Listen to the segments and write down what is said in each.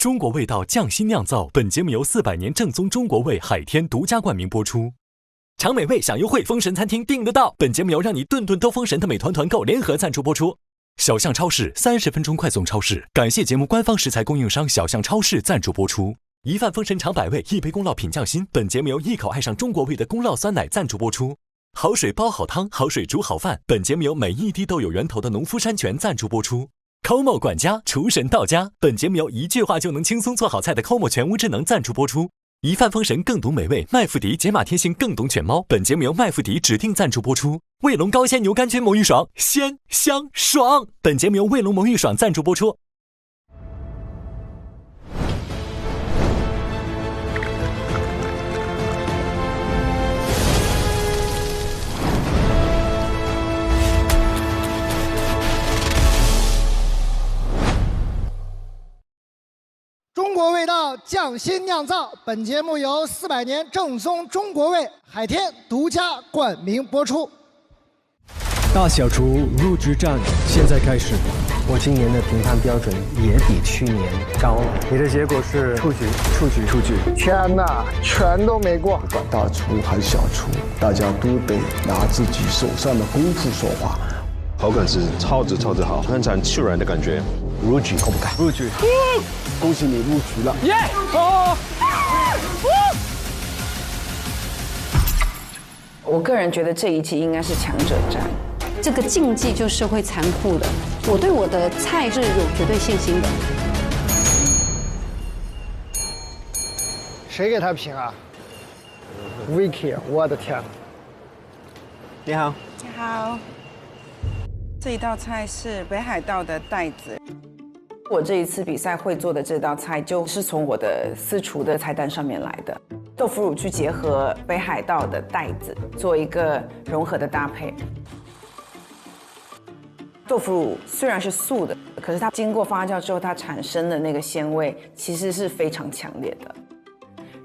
中国味道匠心酿造，本节目由400年正宗中国味海天独家冠名播出。尝美味享优惠，封神餐厅订得到。本节目由让你顿顿都封神的美团团购联合赞助播出。小象超市30分钟快送超市，感谢节目官方食材供应商小象超市赞助播出。一饭封神尝百味，一杯宫酪品匠心。本节目由一口爱上中国味的宫酪酸奶赞助播出。好水煲好汤，好水煮好饭。本节目由每一滴都有源头的农夫山泉赞助播出。Como 管家厨神到家，本节目由一句话就能轻松做好菜的 Como 全屋智能赞助播出。一饭封神更懂美味，麦麸迪解码贴心更懂犬猫，本节目由麦麸迪指定赞助播出。卫龙高鲜牛肝菌魔芋爽，鲜香爽，本节目由卫龙魔芋爽赞助播出。中国味道匠心酿造，本节目由400年正宗中国味海天独家冠名播出。大小厨入局战现在开始。我今年的评判标准也比去年高了。你的结果是出局。天哪，全都没过。不管大厨还是小厨，大家都得拿自己手上的功夫说话。口感是超级好，很产自然的感觉。入局可不敢？入局。恭喜你入局了！耶！我个人觉得这一季应该是强者战。这个竞技就是会残酷的，我对我的菜是有绝对信心的。谁给他评啊 ？Vicky， 我的天！你好，你好。这一道菜是北海道的带子。我这一次比赛会做的这道菜，就是从我的私厨的菜单上面来的。豆腐乳去结合北海道的带子，做一个融合的搭配。豆腐乳虽然是素的，可是它经过发酵之后，它产生的那个鲜味其实是非常强烈的。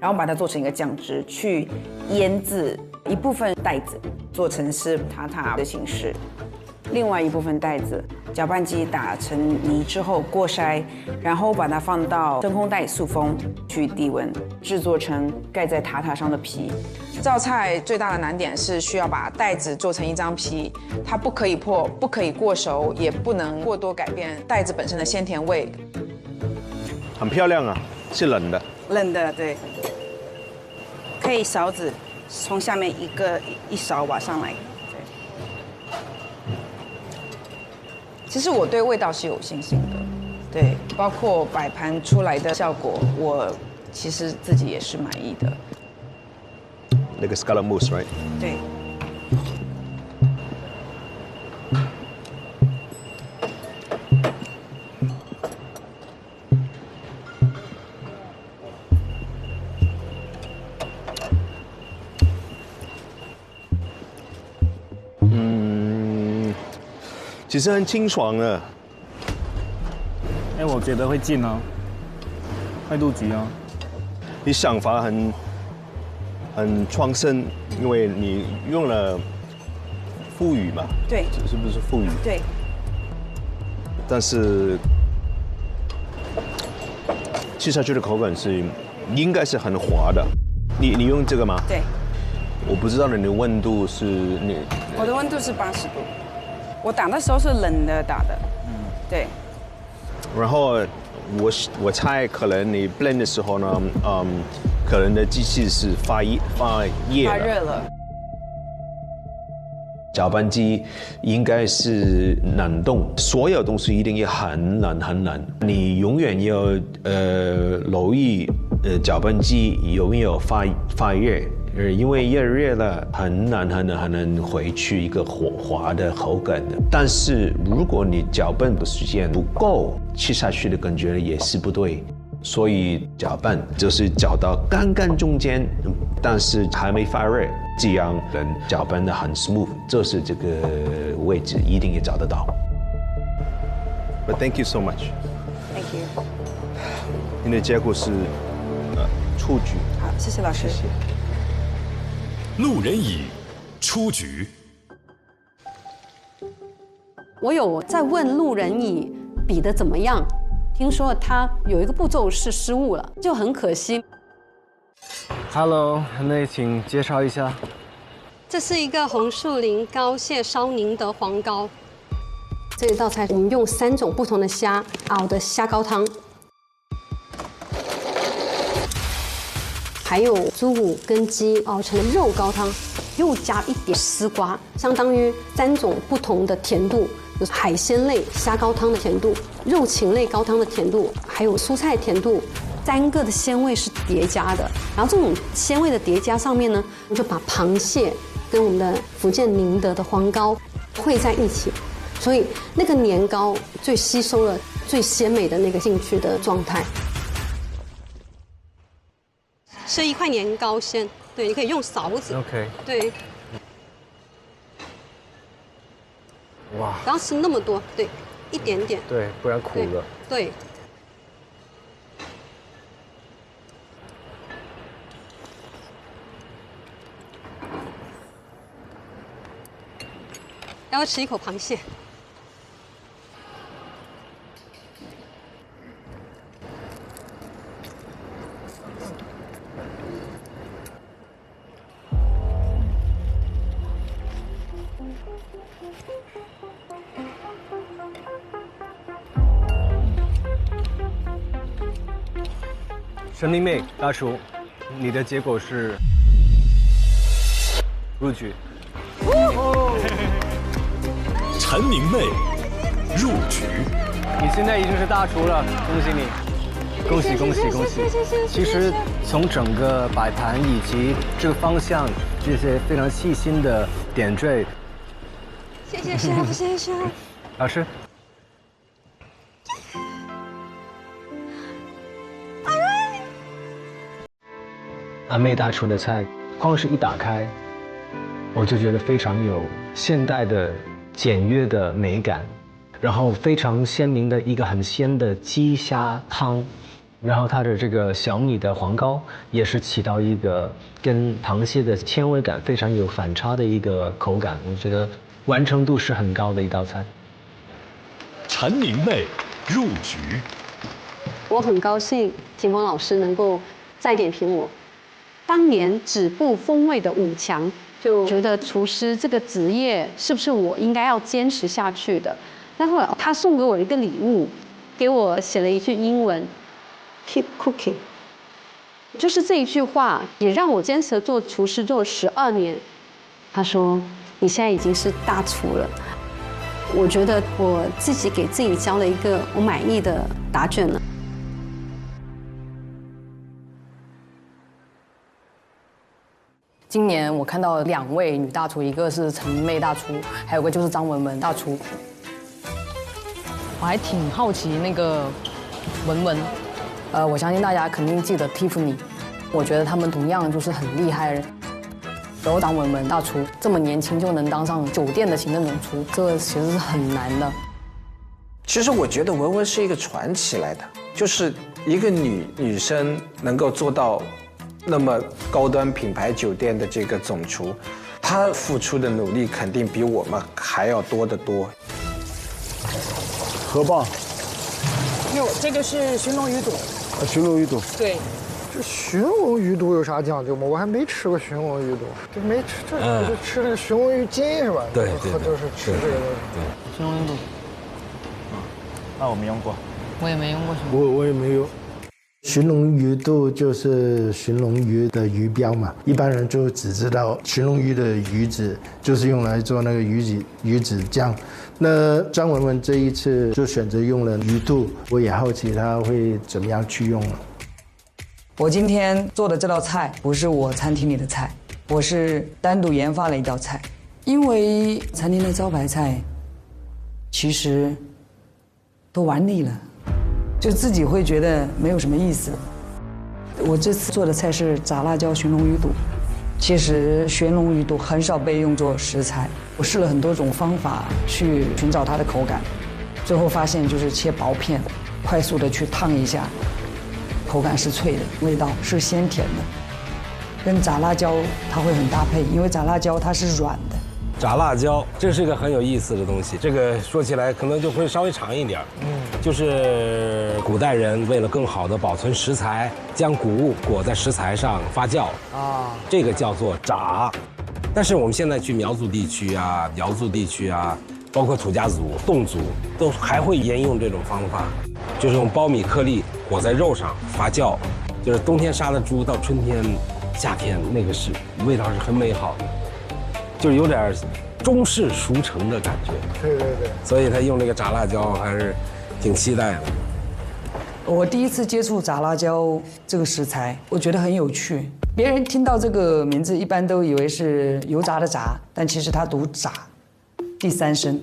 然后把它做成一个酱汁，去腌制一部分带子，做成是塔塔的形式。另外一部分带子，搅拌机打成泥之后过筛，然后把它放到真空袋塑封，去低温制作成盖在塔塔上的皮。这道菜最大的难点是需要把带子做成一张皮，它不可以破，不可以过熟，也不能过多改变带子本身的鲜甜味。很漂亮啊，是冷的。冷的，对。可以勺子从下面一勺挖上来。其实我对味道是有信心的，对，包括摆盘出来的效果，我其实自己也是满意的。那个 scallop mousse right？ 对。其实很清爽的。我觉得会进哦，会入局哦。你想法很创新，因为你用了腐乳嘛。对。是不是腐乳？对。但是吃下去的口感应该是很滑的。你用这个吗？对。我不知道你的温度是我的温度是80度。我打的时候是冷的打的，对。然后我猜可能你 blend 的时候呢，可能的机器是发热了。搅拌机应该是冷冻，所有东西一定要很冷。你永远要留意搅拌机有没有发热。因为越热了，很难回去一个滑的口感的。但是如果你搅拌的时间不够，吃下去的感觉也是不对。所以搅拌就是搅到刚刚中间，但是还没发热，这样能搅拌得很 smooth。这是这个位置一定也找得到。But thank you so much. Thank you. 你的结果是出局。好，谢谢老师。谢谢。路人乙出局。我有在问路人乙比得怎么样，听说他有一个步骤是失误了，就很可惜。Hello， 那请介绍一下。这是一个红树林膏蟹烧宁德黄膏。这一道菜我们用3种不同的虾熬的虾高汤，还有猪骨跟鸡熬成的肉高汤，又加一点丝瓜，相当于3种不同的甜度。有海鲜类虾高汤的甜度，肉禽类高汤的甜度，还有蔬菜甜度，3个的鲜味是叠加的。然后这种鲜味的叠加上面呢，我们就把螃蟹跟我们的福建宁德的黄膏烩在一起，所以那个年糕最吸收了最鲜美的那个进去的状态。是一块年糕先，对，你可以用勺子。OK。对。哇！不要吃那么多，对，一点点。对，不然苦了。对。要吃一口螃蟹。陈明媚大厨，你的结果是入局。陈明媚入局。你现在已经是大厨了，恭喜你！恭喜恭喜恭喜！其实从整个摆盘以及这个方向，这些非常细心的点缀。谢谢 chef， 谢谢 chef。老师。阿妹大厨的菜，光是一打开，我就觉得非常有现代的简约的美感，然后非常鲜明的一个很鲜的鸡虾汤，然后它的这个小米的黄膏也是起到一个跟螃蟹的纤维感非常有反差的一个口感，我觉得完成度是很高的一道菜。陈明媚入局。我很高兴秦风老师能够再点评我。当年止步风味的5强，就觉得厨师这个职业是不是我应该要坚持下去的？然后他送给我一个礼物，给我写了一句英文 ，Keep cooking， 就是这一句话也让我坚持做厨师做了12年。他说：“你现在已经是大厨了。”我觉得我自己给自己交了一个我满意的答卷了。今年我看到2位女大厨，一个是陈明媚大厨，还有个就是张文文大厨。我还挺好奇那个文文，我相信大家肯定记得 Tiffany， 我觉得他们同样就是很厉害的人。然后张文文大厨这么年轻就能当上酒店的行政总厨，这个其实是很难的。其实我觉得文文是一个传奇来的，就是一个女生能够做到那么高端品牌酒店的这个总厨，她付出的努力肯定比我们还要多得多。河蚌，哟，这个是寻龙鱼肚。寻龙鱼肚。对，这寻龙鱼肚有啥讲究吗？我还没吃过寻龙鱼肚，这没吃，这是吃那个寻龙鱼筋是吧？对，就是吃这个东西。对，寻龙鱼肚。那我没用过。我也没用过。我也没有。寻龙鱼肚就是寻龙鱼的鱼标嘛，一般人就只知道寻龙鱼的鱼子就是用来做那个鱼子酱。那张文文这一次就选择用了鱼肚，我也好奇他会怎么样去用了。我今天做的这道菜不是我餐厅里的菜，我是单独研发了一道菜，因为餐厅的招牌菜其实都玩腻了。就自己会觉得没有什么意思。我这次做的菜是炸辣椒寻龙鱼肚，其实寻龙鱼肚很少被用作食材，我试了很多种方法去寻找它的口感，最后发现就是切薄片，快速的去烫一下，口感是脆的，味道是鲜甜的，跟炸辣椒它会很搭配，因为炸辣椒它是软的，炸辣椒，这是个很有意思的东西。这个说起来可能就会稍微长一点。就是古代人为了更好的保存食材，将谷物裹在食材上发酵啊，这个叫做炸。但是我们现在去苗族地区啊、瑶族地区啊，包括土家族、侗族，都还会沿用这种方法，就是用苞米颗粒裹在肉上发酵，就是冬天杀的猪到春天、夏天那个是味道是很美好的。就是有点中式熟成的感觉，对，所以他用这个炸辣椒还是挺期待的。我第一次接触炸辣椒这个食材，我觉得很有趣。别人听到这个名字，一般都以为是油炸的炸，但其实它读炸，第三声。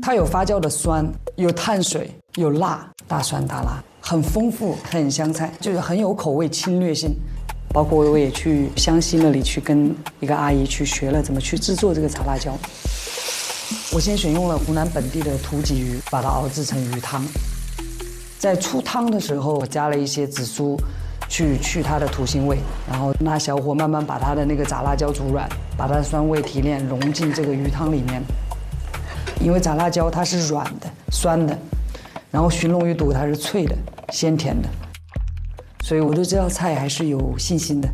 它有发酵的酸，有碳水，有辣，大酸大辣，很丰富，很香菜，就是很有口味，侵略性。包括我也去湘西那里去跟一个阿姨去学了怎么去制作这个炸辣椒。我先选用了湖南本地的土鲫鱼，把它熬制成鱼汤。在出汤的时候，我加了一些紫苏，去它的土腥味，然后拿小火慢慢把它的那个炸辣椒煮软，把它的酸味提炼融进这个鱼汤里面。因为炸辣椒它是软的、酸的，然后寻龙鱼肚它是脆的、鲜甜的。所以我对这道菜还是有信心的。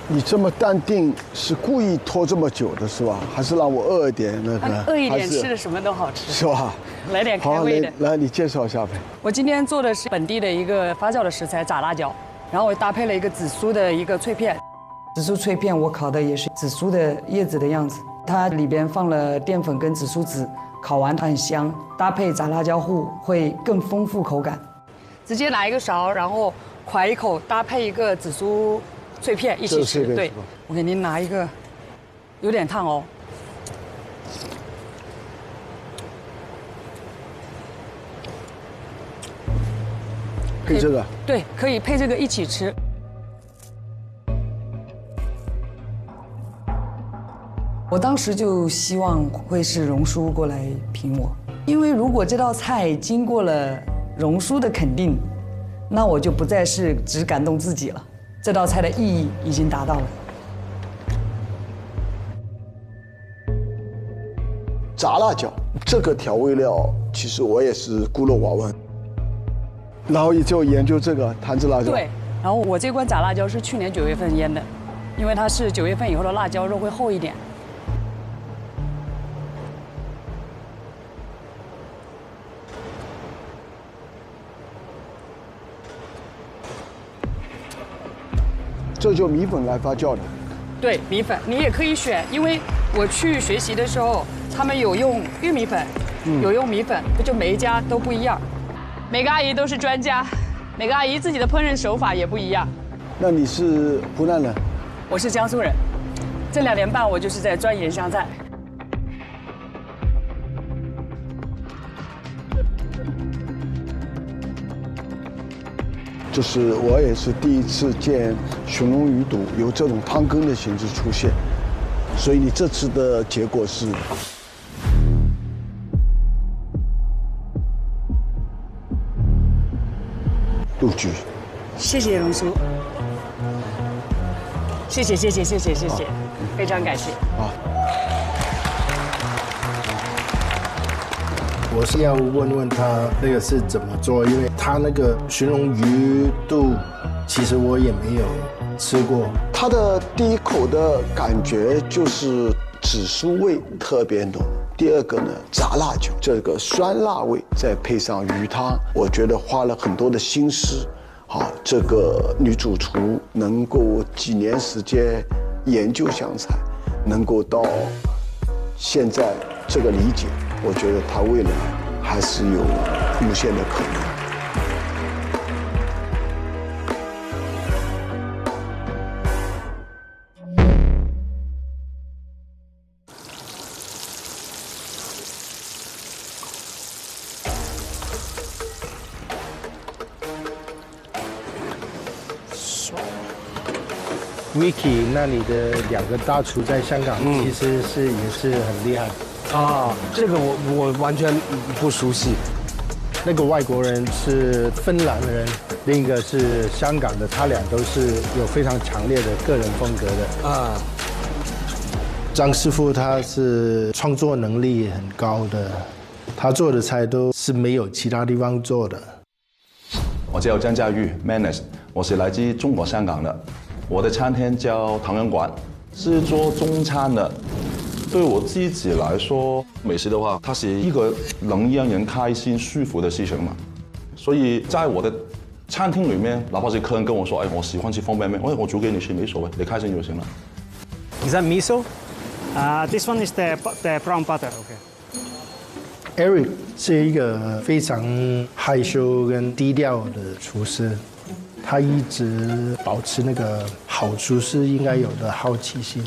你这么淡定，是故意拖这么久的是吧？还是让我饿一点那个？饿一点，吃的什么都好吃，是吧？来点开胃的。来，你介绍一下呗。我今天做的是本地的一个发酵的食材炸辣椒，然后我搭配了一个紫苏的一个脆片。紫苏脆片我烤的也是紫苏的叶子的样子，它里边放了淀粉跟紫苏籽。烤完它很香，搭配炸辣椒糊会更丰富口感。直接拿一个勺，然后㧟一口，搭配一个紫苏脆片一起吃。对，我给您拿一个，有点烫哦。配这个？对，可以配这个一起吃。我当时就希望会是荣叔过来评我，因为如果这道菜经过了荣叔的肯定，那我就不再是只感动自己了，这道菜的意义已经达到了。炸辣椒这个调味料，其实我也是孤陋寡闻，然后就研究这个坛子辣椒。对，然后我这罐炸辣椒是去年9月份腌的，因为它是9月份以后的辣椒肉会厚一点。这就米粉来发酵的。对，米粉你也可以选，因为我去学习的时候，他们有用玉米粉，有用米粉，就每一家都不一样。每个阿姨都是专家，每个阿姨自己的烹饪手法也不一样。那你是湖南人？我是江苏人，这2年半我就是在钻研湘菜。就是我也是第一次见寻龙鱼肚有这种汤羹的形式出现，所以你这次的结果是入局。谢谢荣叔，谢谢，非常感谢。啊。我是要问问他那个是怎么做，因为他那个寻龙鱼肚，其实我也没有吃过。它的第一口的感觉就是紫苏味特别浓，第二个呢，炸辣椒这个酸辣味，再配上鱼汤，我觉得花了很多的心思。好，这个女主厨能够几年时间研究湘菜，能够到现在这个理解，我觉得她未来还是有无限的可能。Vicky 那里的2个大厨在香港，其实也是很厉害。啊，这个我完全不熟悉。那个外国人是芬兰人，另一个是香港的，他俩都是有非常强烈的个人风格的。啊，张师傅他是创作能力很高的，他做的菜都是没有其他地方做的。我叫张家玉 Manis， 我是来自中国香港的。我的餐厅叫唐人馆，是做中餐的。对我自己来说，美食的话，它是一个能让人开心、舒服的事情嘛。所以在我的餐厅里面，哪怕是客人跟我说：“哎，我喜欢吃方便面，我煮给你吃，没所谓，你开心就行了。” Is that miso? This one is the brown butter. Eric 是一个非常害羞跟低调的厨师，他一直保持那个好厨师应该有的好奇心。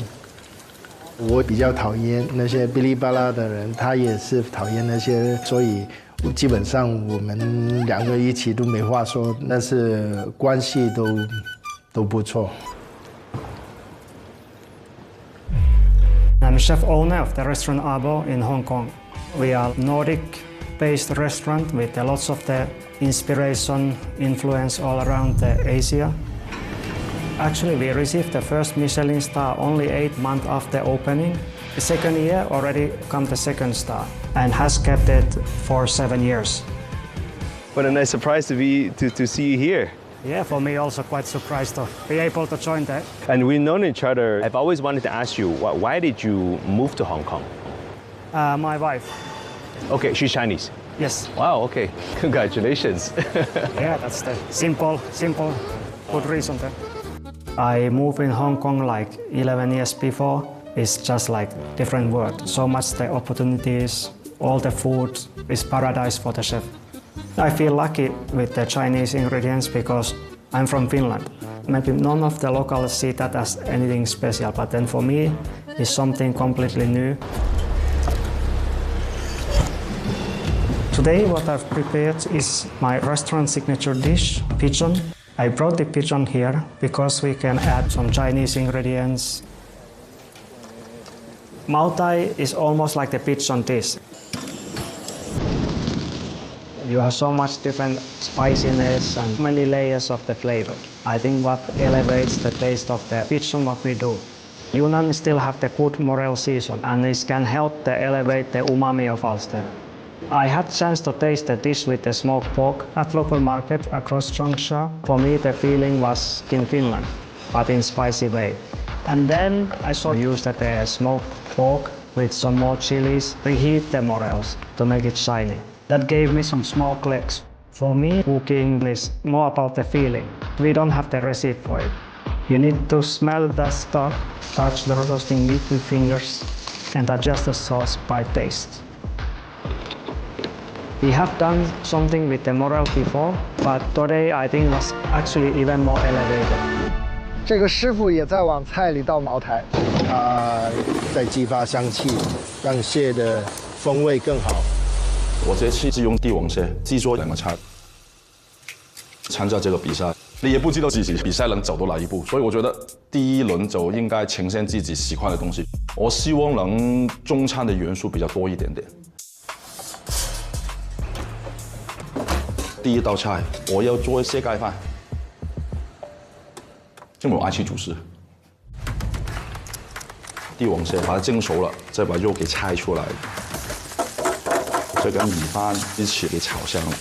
我比较讨厌那些哔哩吧啦的人，他也是讨厌那些，所以基本上我们两个一起都没话说，但是关系都不错。I'm chef owner of the restaurant Abo in Hong Kong. We are Nordic-based restaurant with lots of the inspiration, influence all around Asia. Actually, we received the first Michelin star only 8 months after opening. The second year already come the second star and has kept it for 7 years. What a nice surprise to see you here. Yeah, for me also quite surprised to be able to join that. And we've known each other. I've always wanted to ask you, why did you move to Hong Kong? My wife. Okay, she's Chinese. Yes. Wow, okay. Congratulations. Yeah, that's the simple, good reason there. I moved in Hong Kong like 11 years before. It's just like different world. So much the opportunities, all the food is paradise for the chef. I feel lucky with the Chinese ingredients because I'm from Finland. Maybe none of the locals see that as anything special, but then for me, it's something completely new. Today what I've prepared is my restaurant signature dish, pigeon. I brought the pigeon here because we can add some Chinese ingredients. Mao Tai is almost like the pigeon dish. You have so much different spiciness and many layers of the flavor. I think what elevates the taste of the pigeon what we do. Yunnan still have the good morel season and this can help to elevate the umami of Ulster. I had chance to taste the dish with the smoked pork at local market across Changsha. For me, the feeling was in Finland, but in spicy way. And then I used the smoked pork with some more chilies, reheat the morels to make it shiny. That gave me some smoked legs. For me, cooking is more about the feeling. We don't have the recipe for it. You need to smell the stuff, touch the roasting meat with fingers, and adjust the sauce by taste. We have done something with the morel before, but today I think was actually even more elevated. 这个师傅也在往菜里倒茅台，在激发香气，让蟹的风味更好。我这次是用帝王蟹制作2个菜，参加这个比赛，你也不知道自己比赛能走到哪一步，所以我觉得第一轮就应该呈现自己喜欢的东西。我希望能中餐的元素比较多一点点。第一道菜，我要做蟹盖饭，因为我爱吃主食。帝王蟹把它蒸熟了，再把肉给拆出来，再跟米饭一起给炒香了。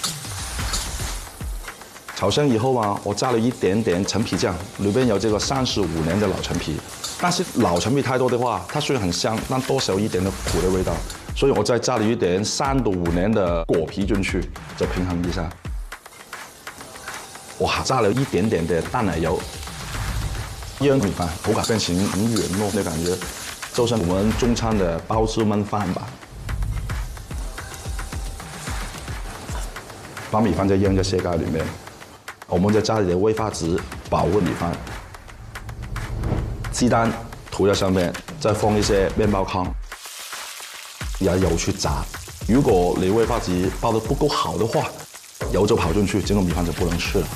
炒香以后啊，我加了一点点陈皮酱，里边有这个35年的老陈皮。但是老陈皮太多的话，它虽然很香，但多少一点的苦的味道，所以我再加了一点3到5年的果皮进去，就平衡一下。我还加了一点点的淡奶油，让米饭口感变成很软糯的感觉，就像我们中餐的包子焖饭吧。把米饭再扔在蟹盖里面，我们再加一点威化汁保温米饭，鸡蛋涂在上面，再放一些面包糠，然后油去炸。如果你威化汁包得不够好的话，油就跑进去，整个米饭就不能吃了。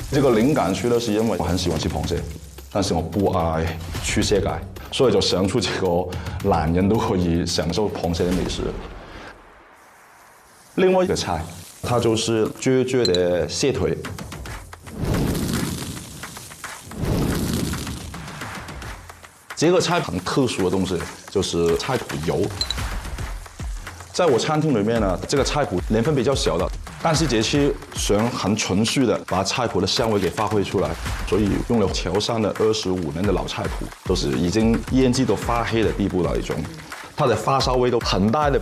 这个灵感出呢，是因为我很喜欢吃螃蟹，但是我不爱吃蟹盖，所以就想出这个男人都可以享受螃蟹的美食。另外一个菜，它就是撅撅的蟹腿。这个菜很特殊的东西，就是菜谱油。在我餐厅里面呢，这个菜谱年份比较小的，但是这期想很纯粹的把菜谱的香味给发挥出来，所以用了潮汕的25年的老菜谱，都是已经腌制到发黑的地步那一种，它的发烧味都很大的。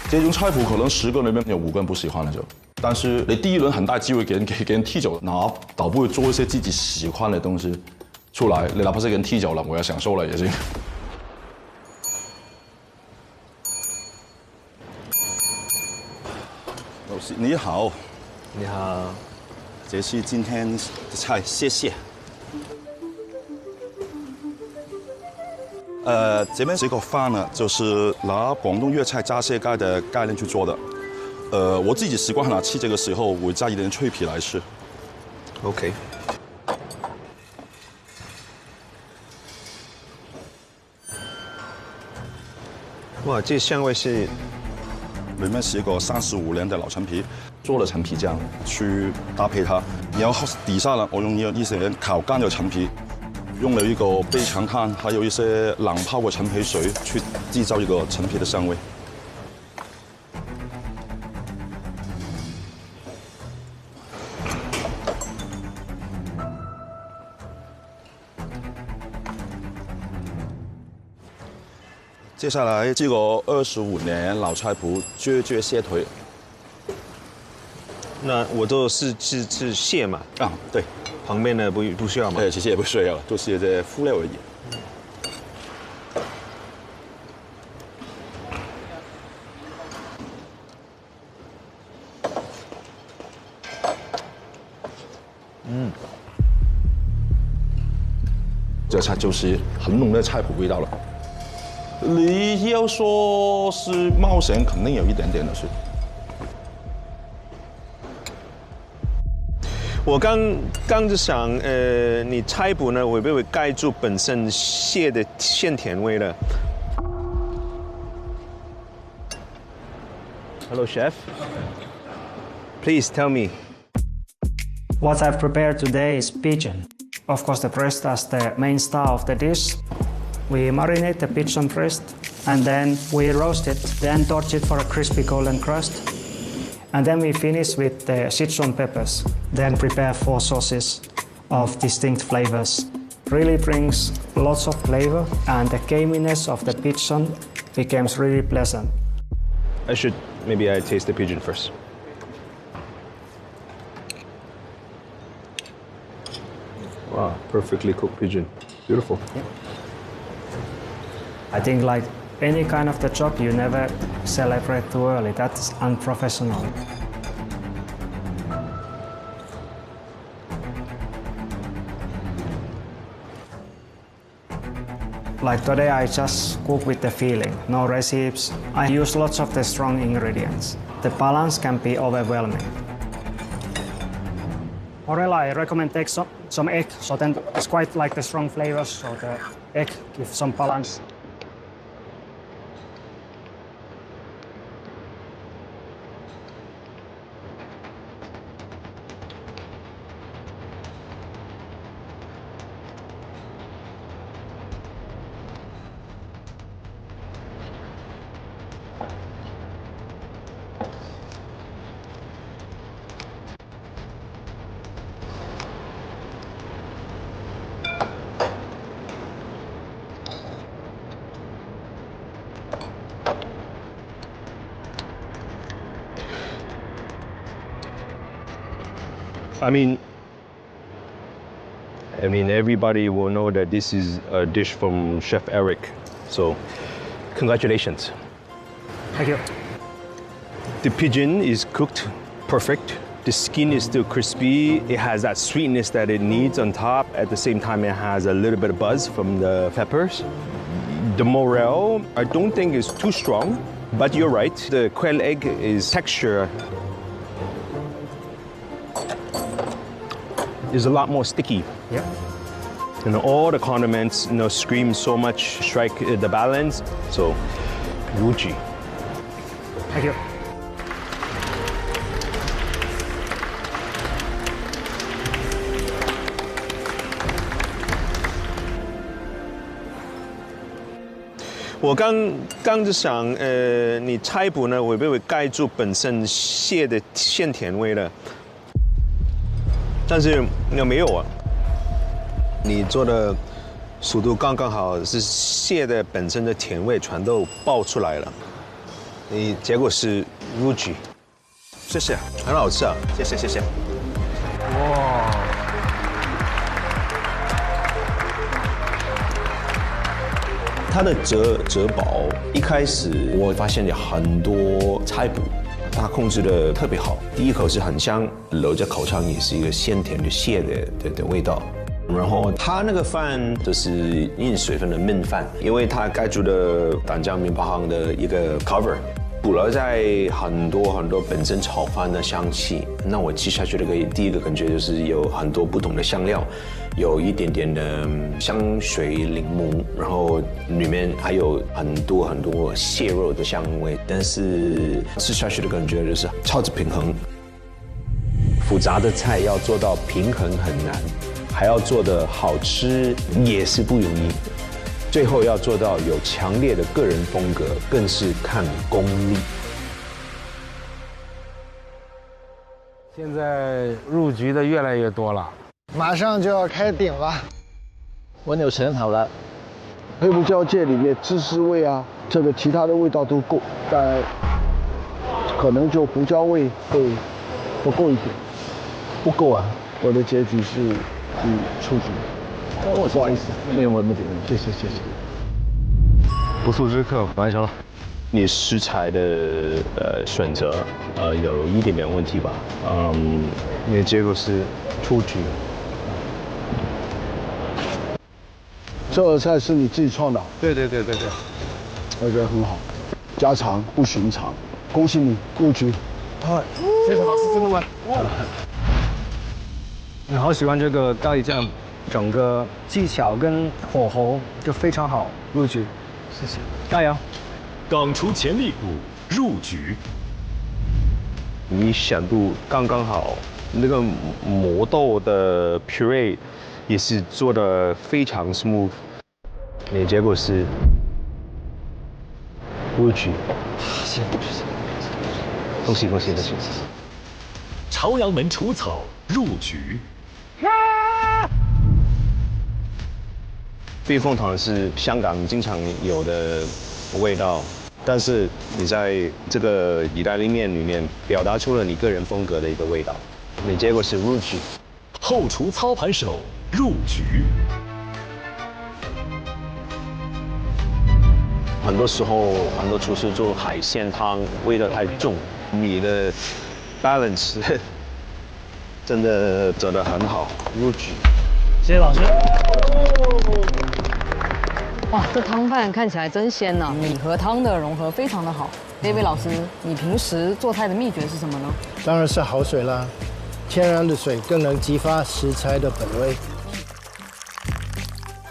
这种菜谱可能10个里面有5个人不喜欢的就。但是你第一轮很大机会给人踢走，那倒不如做一些自己喜欢的东西出来。你哪怕是给人踢走了，我要享受了也行。老师你好，你好，这是今天的菜，谢谢。这边这个饭呢，就是拿广东粤菜炸蟹盖的概念去做的。我自己习惯拿吃这个时候会加一点脆皮来吃。OK。哇，这香味是，里面是一个35年的老陈皮，做了陈皮酱去搭配它。然后底下呢，我用一些烤干的陈皮，用了一个背长炭，还有一些冷泡的陈皮水去制造一个陈皮的香味。接下来这个25年老菜谱啫蟹腿，那我都是蟹嘛？啊，对，旁边的不需要吗？其实也不需要，就是这辅料而已。这菜就是很浓的菜谱味道了。你要说是冒险，肯定有一点点的是。我刚就想，你菜谱呢会不会盖住本身蟹的鲜甜味呢 ？Hello, chef. Please tell me. What I've prepared today is pigeon. Of course, the breast as the main star of the dish. We marinate the pigeon breast and then we roast it, then torch it for a crispy golden crust. And then we finish with the Sichuan peppers, then prepare 4 sauces of distinct flavors. Really brings lots of flavor and the gaminess of the pigeon becomes really pleasant. Maybe I taste the pigeon first. Wow, perfectly cooked pigeon. Beautiful. Yeah. I think like any kind of the job, you never celebrate too early. That's unprofessional. Like today, I just cook with the feeling, no recipes. I use lots of the strong ingredients. The balance can be overwhelming. Morella, I recommend take some egg, so then it's quite like the strong flavors, so the egg gives some balance. I mean, everybody will know that this is a dish from Chef Eric. So, congratulations. Thank you. The pigeon is cooked perfect. The skin is still crispy. It has that sweetness that it needs on top. At the same time, it has a little bit of buzz from the peppers. The morel, I don't think is too strong, but you're right. The quail egg is texture is a lot more sticky. Yeah. And all the condiments, scream so much, strike the balance. So, Wuchi. Thank you. 我刚就想，你菜谱呢会不会盖住本身蟹的鲜甜味了？但是没有啊，你做的速度刚刚好，是蟹的本身的甜味全都爆出来了。你结果是入局，谢谢，很好吃啊，谢谢。哇！它的折薄，一开始我发现有很多菜谱，它控制的特别好。第一口是很香，留着口腔也是一个鲜甜的蟹的味道。然后它那个饭就是硬水分的焖饭，因为它盖住的丹江面包行的一个 cover， 补了在很多本身炒饭的香气。那我吃下去的第一个感觉就是有很多不同的香料。有一点点的香水柠檬，然后里面还有很多蟹肉的香味，但是吃下去的感觉就是超级平衡。复杂的菜要做到平衡很难，还要做得好吃也是不容易，最后要做到有强烈的个人风格，更是看功力。现在入局的越来越多了。马上就要开鼎了，温牛盛好了。黑胡椒芥里面芝士味啊，这个其他的味道都够，但可能就胡椒味会不够一点。不够啊！我的结局是出局。不好意思，没有问题，谢谢。不速之客完成了。你食材的选择有一点点问题吧？你的结果是出局。这道菜是你自己创的？对，我觉得很好，家常不寻常，恭喜你入局。谢谢老师，真的吗？我好喜欢这个咖喱酱，整个技巧跟火候就非常好，入局，谢谢，加油！港厨潜力股入局。你选度刚刚好，那个磨豆的 puree 也是做的非常 smooth。你的结果是入局，谢谢，恭喜！朝阳门除草入局。避风塘是香港经常有的味道，但是你在这个意大利面里面表达出了你个人风格的一个味道。你结果是入局。后厨操盘手入局。很多时候，很多厨师做海鲜汤味道太重，你的 balance 真的做得很好，入局。谢谢老师。哇，这汤饭看起来真鲜呐，米和汤的融合非常的好。David 老师，你平时做菜的秘诀是什么呢？当然是好水啦，天然的水更能激发食材的本味。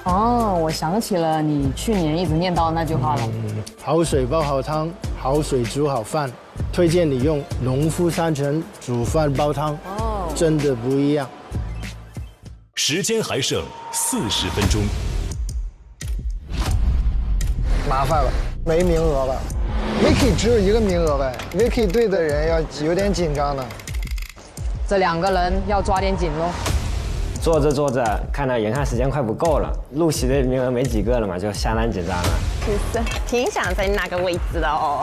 哦，我想起了你去年一直念叨的那句话了。好水煲好汤，好水煮好饭。推荐你用农夫山泉煮饭煲汤，真的不一样。时间还剩40分钟。麻烦了，没名额了。Vicky 只有一个名额呗 ，Vicky 队的人要有点紧张的。这2个人要抓点紧喽。做着，看来眼看时间快不够了，入席的名额没几个了嘛，就相当紧张了。其实挺想在那个位置的哦，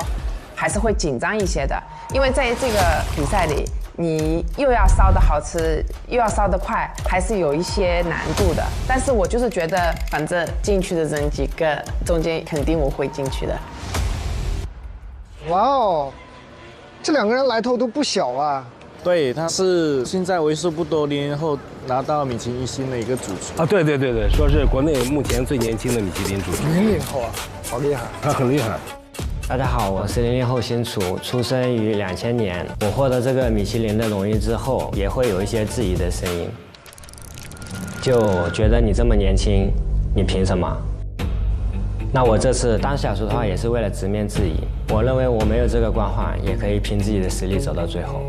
还是会紧张一些的，因为在这个比赛里，你又要烧得好吃，又要烧得快，还是有一些难度的。但是我就是觉得，反正进去的人几个中间，肯定我会进去的。哇哦，这2个人来头都不小啊。对，他是现在为数不多0年后拿到米其林1星的一个主厨啊！对，说是国内目前最年轻的米其林主厨。00后啊，好厉害！他很厉害。大家好，我是00后新厨，出生于2000年。我获得这个米其林的荣誉之后，也会有一些质疑的声音，就觉得你这么年轻，你凭什么？那我这次当小厨的话，也是为了直面质疑。我认为我没有这个光环，也可以凭自己的实力走到最后。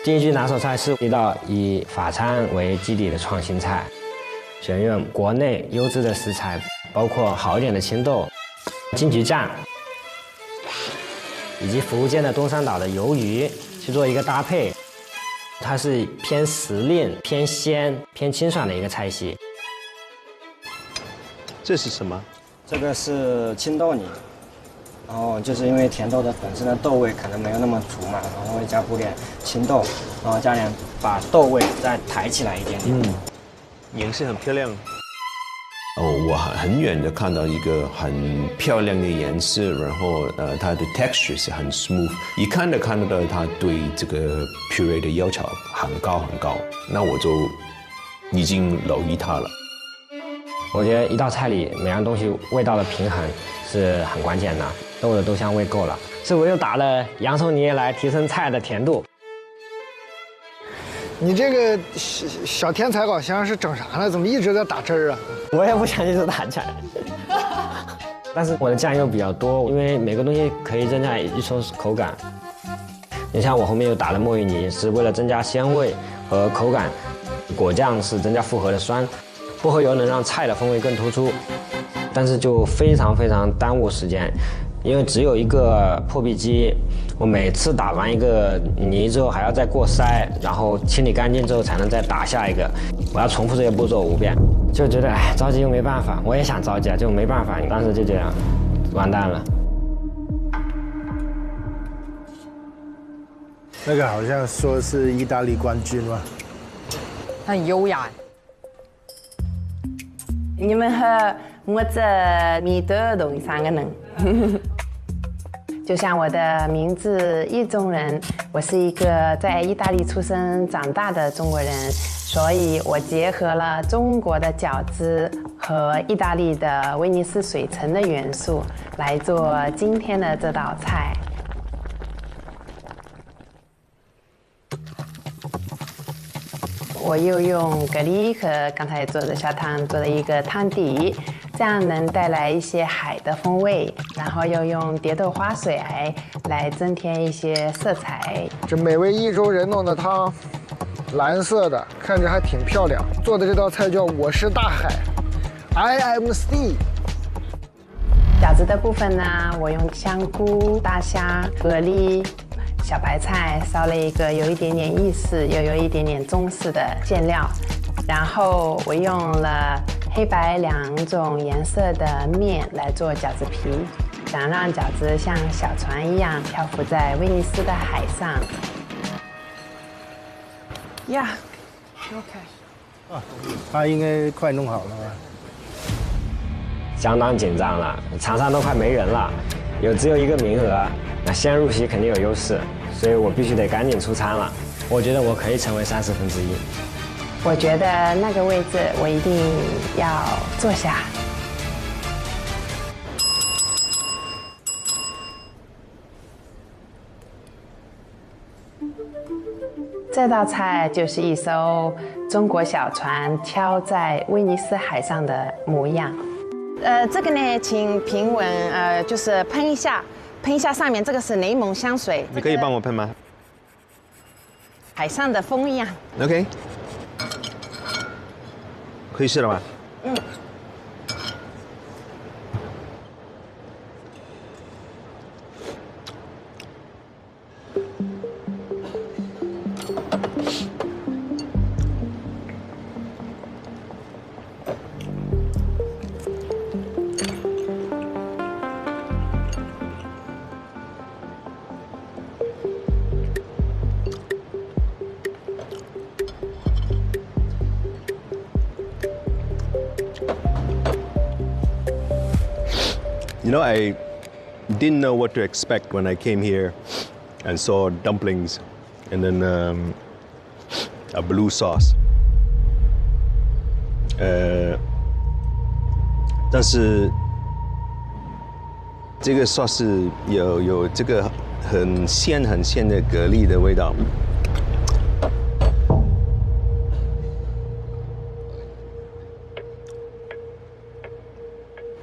第一句拿手菜是一道以法餐为基底的创新菜，选用国内优质的食材，包括好一点的青豆、金桔酱，以及福建的东山岛的鱿鱼去做一个搭配。它是偏时令、偏鲜、偏清爽的一个菜系。这是什么？这个是青豆泥，然后就是因为甜豆的本身的豆味可能没有那么足嘛，然后会加补点青豆，然后加点把豆味再抬起来一点点。颜色很漂亮。我很远的看到一个很漂亮的颜色，然后它的 texture 是很 smooth， 一看得到它对这个 puree 的要求很高很高，那我就已经留意它了。我觉得一道菜里每样东西味道的平衡是很关键的，豆的豆香味够了，所以我又打了洋葱泥来提升菜的甜度。你这个小天才好像是整啥呢？怎么一直在打汁儿啊？我也不想一直打汁儿，但是我的酱油比较多，因为每个东西可以增加一说口感。你像我后面又打了墨芋泥，是为了增加鲜味和口感；果酱是增加复合的酸，薄荷油能让菜的风味更突出，但是就非常耽误时间。因为只有一个破壁机，我每次打完一个泥之后还要再过筛，然后清理干净之后才能再打下一个，我要重复这些步骤5遍，就觉得着急又没办法，我也想着急啊，就没办法，当时就这样，完蛋了。那个好像说是意大利冠军嘛，它很优雅。你们和我这米德东3个人。就像我的名字意中人，我是一个在意大利出生长大的中国人，所以我结合了中国的饺子和意大利的威尼斯水城的元素来做今天的这道菜。我又用蛤蜊和刚才做的小汤做了一个汤底，这样能带来一些海的风味，然后又用蝶豆花水来增添一些色彩。这每位益州人弄的汤，蓝色的，看着还挺漂亮。做的这道菜叫我是大海 ，I am sea。饺子的部分呢，我用香菇、大虾、蛤蜊。小白菜烧了一个有一点点意式又有一点点中式的馅料，然后我用了黑白2种颜色的面来做饺子皮，想让饺子像小船一样漂浮在威尼斯的海上。呀 ，OK。他应该快弄好了吧？相当紧张了，场上都快没人了，只有1个名额，那先入席肯定有优势，所以我必须得赶紧出餐了。我觉得我可以成为30分之一。我觉得那个位置我一定要坐下。这道菜就是一艘中国小船漂在威尼斯海上的模样。这个呢，请评委就是喷一下上面，这个是雷蒙香水。你可以帮我喷吗？海上的风一样。OK。可以试了吗？嗯。You know, I didn't know what to expect when I came here and saw dumplings and then a blue sauce. 但是这个 sauce 有这个很鲜的蛤蜊的味道。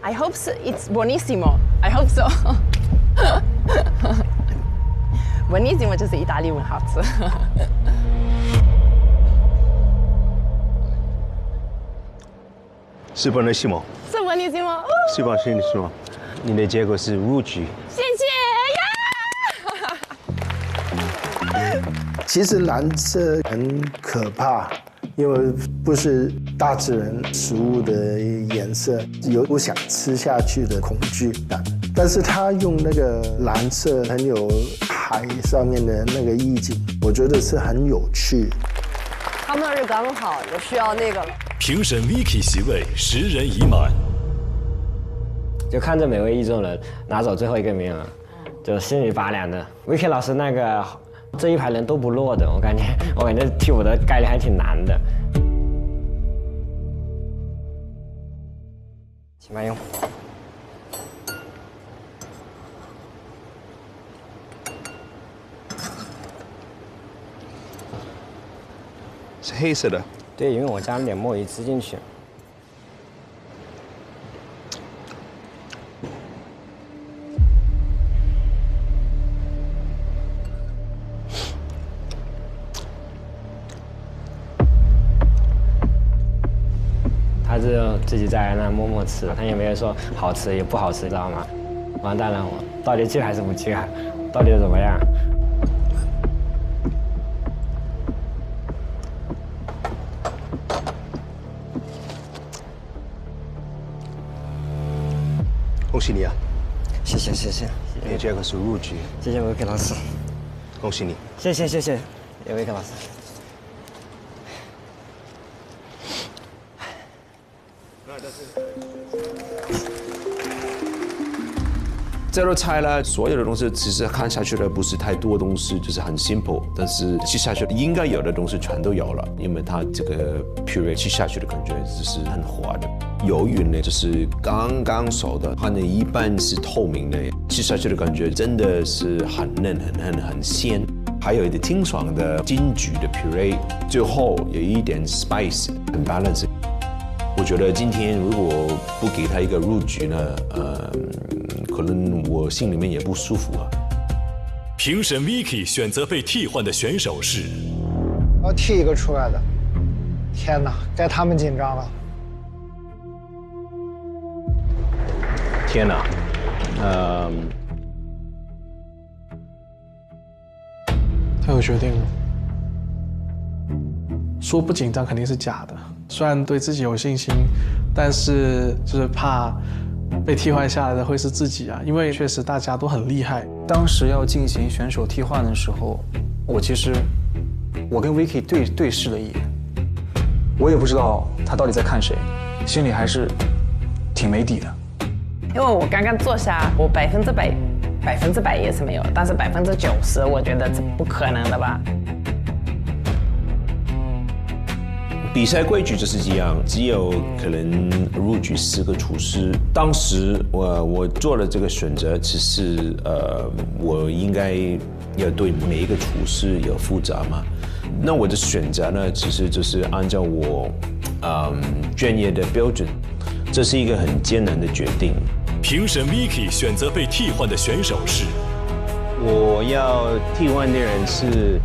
I hope so. It's buonissimo. I hope so. buonissimo 就是意大利文好吃。是 buonissimo。是 buonissimo。你行吗？希望是你说，你的结果是录取。谢谢呀！其实蓝色很可怕，因为不是大自然食物的颜色，有不想吃下去的恐惧感。但是他用那个蓝色很有海上面的那个意境，我觉得是很有趣。他们是刚好就需要那个了。评审 Vicky 席位10人已满，就看着每位意中人拿走最后一个名额，就心里拔凉的。Vicky 老师那个这一排人都不落的，我感觉替补的概率还挺难的。请慢用。是黑色的。对，因为我加了点墨鱼汁进去。他就自己在那默默吃，他也没有说好吃也不好吃，知道吗？完蛋了，我到底去还是不去啊？到底怎么样？恭喜你啊！谢谢谢谢。你这个是录取。谢谢维克老师。恭喜你。谢谢谢谢，维克老师。这道菜呢，所有的东西其实看下去的不是太多东西，就是很 simple， 但是吃下去应该有的东西全都有了，因为它这个 puree 吃下去的感觉就是很滑的。鱿鱼呢，就是刚刚熟的，它呢一般是透明的，吃下去的感觉真的是很嫩、很鲜，还有一点清爽的金桔的 puree， 最后有一点 spice， 很 balance。我觉得今天如果不给他一个入局呢，可能我心里面也不舒服啊。评审 Vicky 选择被替换的选手是，要替一个出来的。天哪，该他们紧张了。天哪，他有决定了。说不紧张肯定是假的，虽然对自己有信心，但是就是怕被替换下来的会是自己啊，因为确实大家都很厉害。当时要进行选手替换的时候，我跟 Vicky 对视了一眼，我也不知道他到底在看谁，心里还是挺没底的。因为我刚刚坐下，我100%也是没有，但是90%我觉得这不可能的吧。比赛规矩就是这样，只有可能入局4个厨师。当时我做了这个选择，其实我应该要对每一个厨师有负责嘛。那我的选择呢，其实就是按照我专业的标准，这是一个很艰难的决定。评审 Vicky 选择被替换的选手是，我要替换的人是。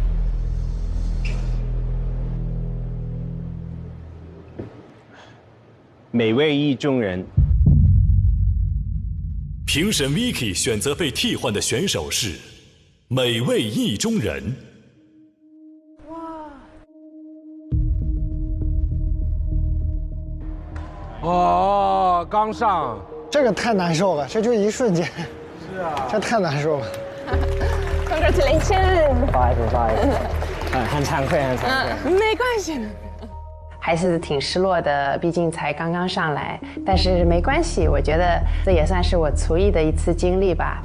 美味意中人。评审 Vicky 选择被替换的选手是美味意中人。哦，刚上，这个太难受了，这就一瞬间。是啊，这太难受了。Congratulations！ 不好意思，很惭愧，很惭愧。没关系。还是挺失落的，毕竟才刚刚上来，但是没关系，我觉得这也算是我厨艺的一次经历吧。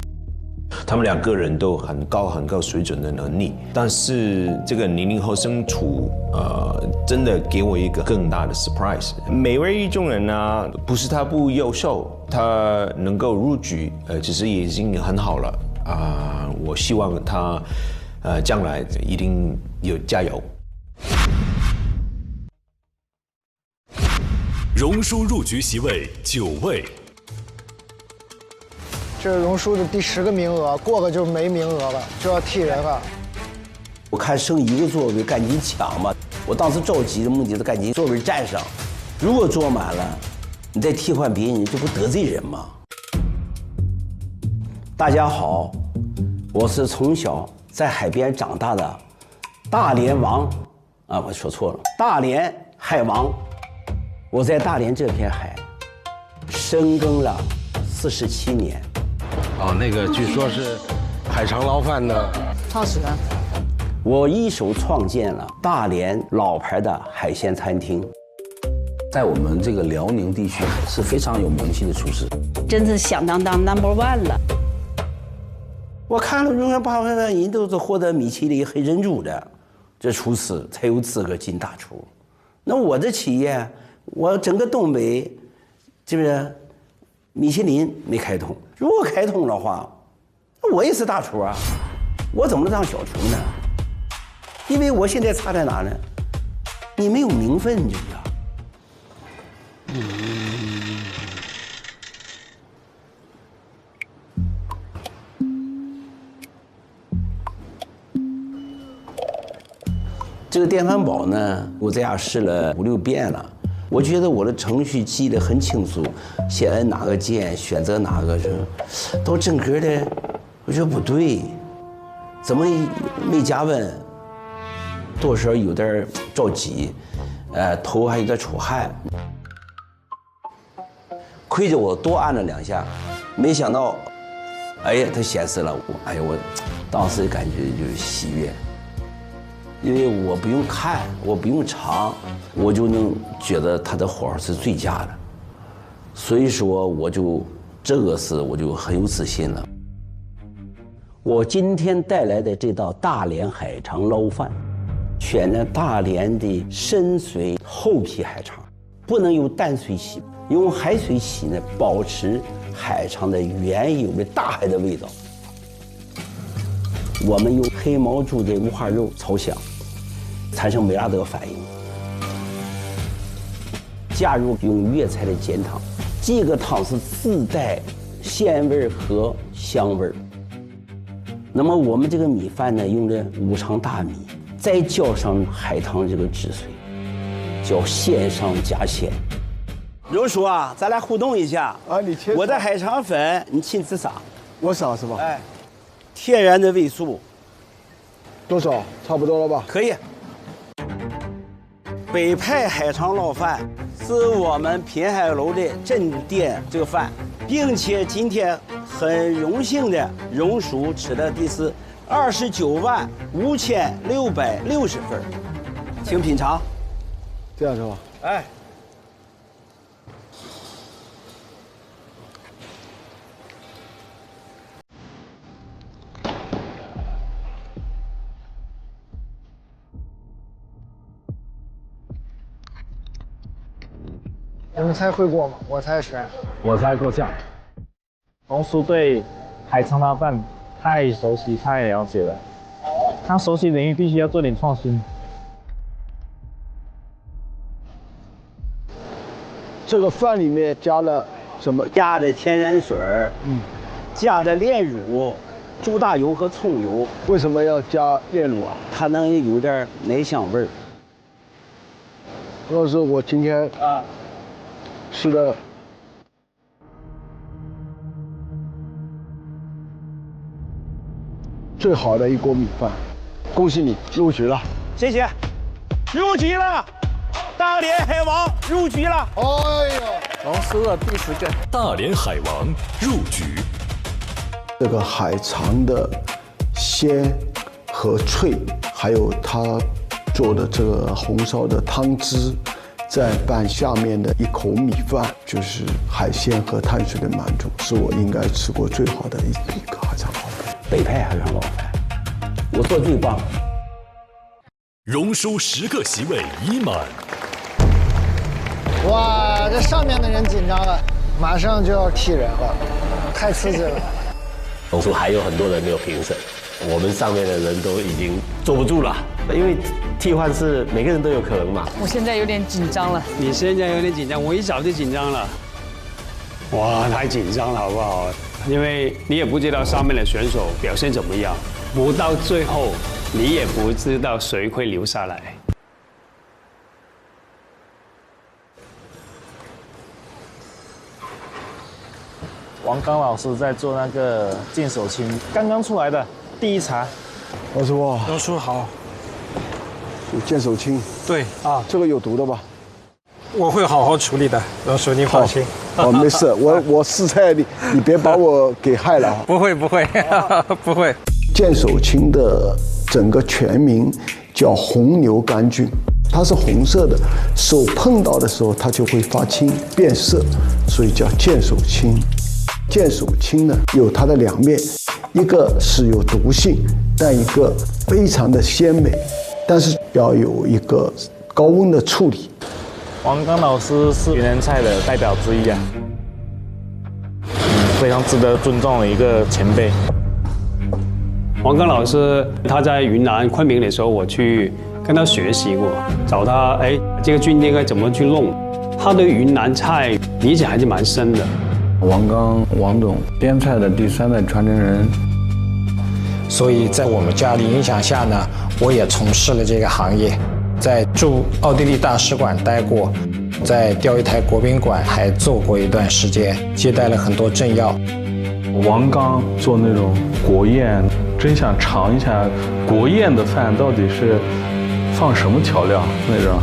他们2个人都很高水准的能力，但是这个00后生厨，真的给我一个更大的 surprise。美味意中人呢，不是他不优秀，他能够入局，其实已经很好了我希望他，将来一定有加油。荣叔入局席位9位，这是荣叔的第10个名额，过个就没名额了，就要替人了。我看剩1个座位，赶紧抢吧！我当时着急的目的是赶紧座位占上，如果坐满了，你再替换别人，这不得罪人吗？大家好，我是从小在海边长大的大连王，我说错了，大连海王。我在大连这片海深耕了47年。那个据说是海肠捞饭的创始人。我一手创建了大连老牌的海鲜餐厅，在我们这个辽宁地区是非常有名气的厨师，真是响当当 No.1 了。我看了永远8万人都是获得米其林黑珍珠的，这厨师才有资格进大厨。那我这企业，我整个东北，是不是米其林没开通？如果开通的话，我也是大厨啊，我怎么能当小厨呢？因为我现在差在哪呢？你没有名分，你知不知道？这个电饭煲呢，我在家试了5、6遍了。我觉得我的程序记得很清楚，先按哪个键，选择哪个，到整个的，我觉得不对，怎么没加温？多少有点着急，头还有点出汗。亏着我多按了2下，没想到，哎呀，它显示了，我当时感觉就是喜悦。因为我不用看，我不用尝，我就能觉得它的火候是最佳的，所以说我就很有自信了。我今天带来的这道大连海肠捞饭，选了大连的深水厚皮海肠，不能用淡水洗，用海水洗呢，保持海肠的原有的大海的味道。我们用黑毛猪的五花肉炒香，产生美拉德反应。加入用粤菜的煎汤，这个汤是自带鲜味和香味。那么我们这个米饭呢，用的五常大米，再浇上海棠这个汁水，叫鲜上加鲜。刘叔啊，咱俩互动一下啊！你我的海肠粉，你亲自撒，我撒是吧？哎，天然的味素，多少？差不多了吧？可以。北派海肠捞饭是我们滨海楼的镇店这个饭，并且今天很荣幸的荣叔吃的的是295660份，请品尝。这样是吧？哎。你们猜会过吗？我猜是。我猜够呛。龙叔对海肠拉饭太熟悉、太了解了，他熟悉领域必须要做点创新。这个饭里面加了什么？加的天然水，加的炼乳、猪大油和葱油。为什么要加炼乳啊？它能有点奶香味儿。要是我今天吃的最好的一锅米饭，恭喜你入局了，谢谢，入局了，大连海王入局了。哎呦，龙叔的第10个，大连海王入局。这个海肠的鲜和脆，还有它做的这个红烧的汤汁，再拌下面的一口米饭，就是海鲜和碳水的满足，是我应该吃过最好的一个海肠捞饭。北派海肠捞饭，我做最棒。荣叔10个席位已满。哇，这上面的人紧张了，马上就要替人了，太刺激了。龙叔还有很多人没有评审，我们上面的人都已经坐不住了，因为替换是每个人都有可能嘛。我现在有点紧张了。你现在有点紧张，我一早就紧张了。哇，太紧张了，好不好？因为你也不知道上面的选手表现怎么样，不到最后，你也不知道谁会留下来。王刚老师在做那个剑手青，刚刚出来的第一茬。老师哇，龙叔好。有剑手青。对啊，这个有毒的吧？我会好好处理的，龙叔您放心。哦，没事，我试菜你别把我给害了。不会不会不会。剑手青的整个全名叫红牛杆菌，它是红色的，手碰到的时候它就会发青变色，所以叫剑手青。剑手青呢有它的两面，一个是有毒性，但一个非常的鲜美，但是要有一个高温的处理。王刚老师是云南菜的代表之一啊，非常值得尊重的一个前辈。王刚老师他在云南昆明的时候，我去跟他学习过，找他这个菌应该怎么去弄，他对云南菜理解还是蛮深的。王刚王总边菜的第3代传承人，所以在我们家的影响下呢，我也从事了这个行业。在驻奥地利大使馆待过，在钓鱼台国宾馆还做过一段时间，接待了很多政要。王刚做那种国宴，真想尝一下国宴的饭到底是放什么调料那种。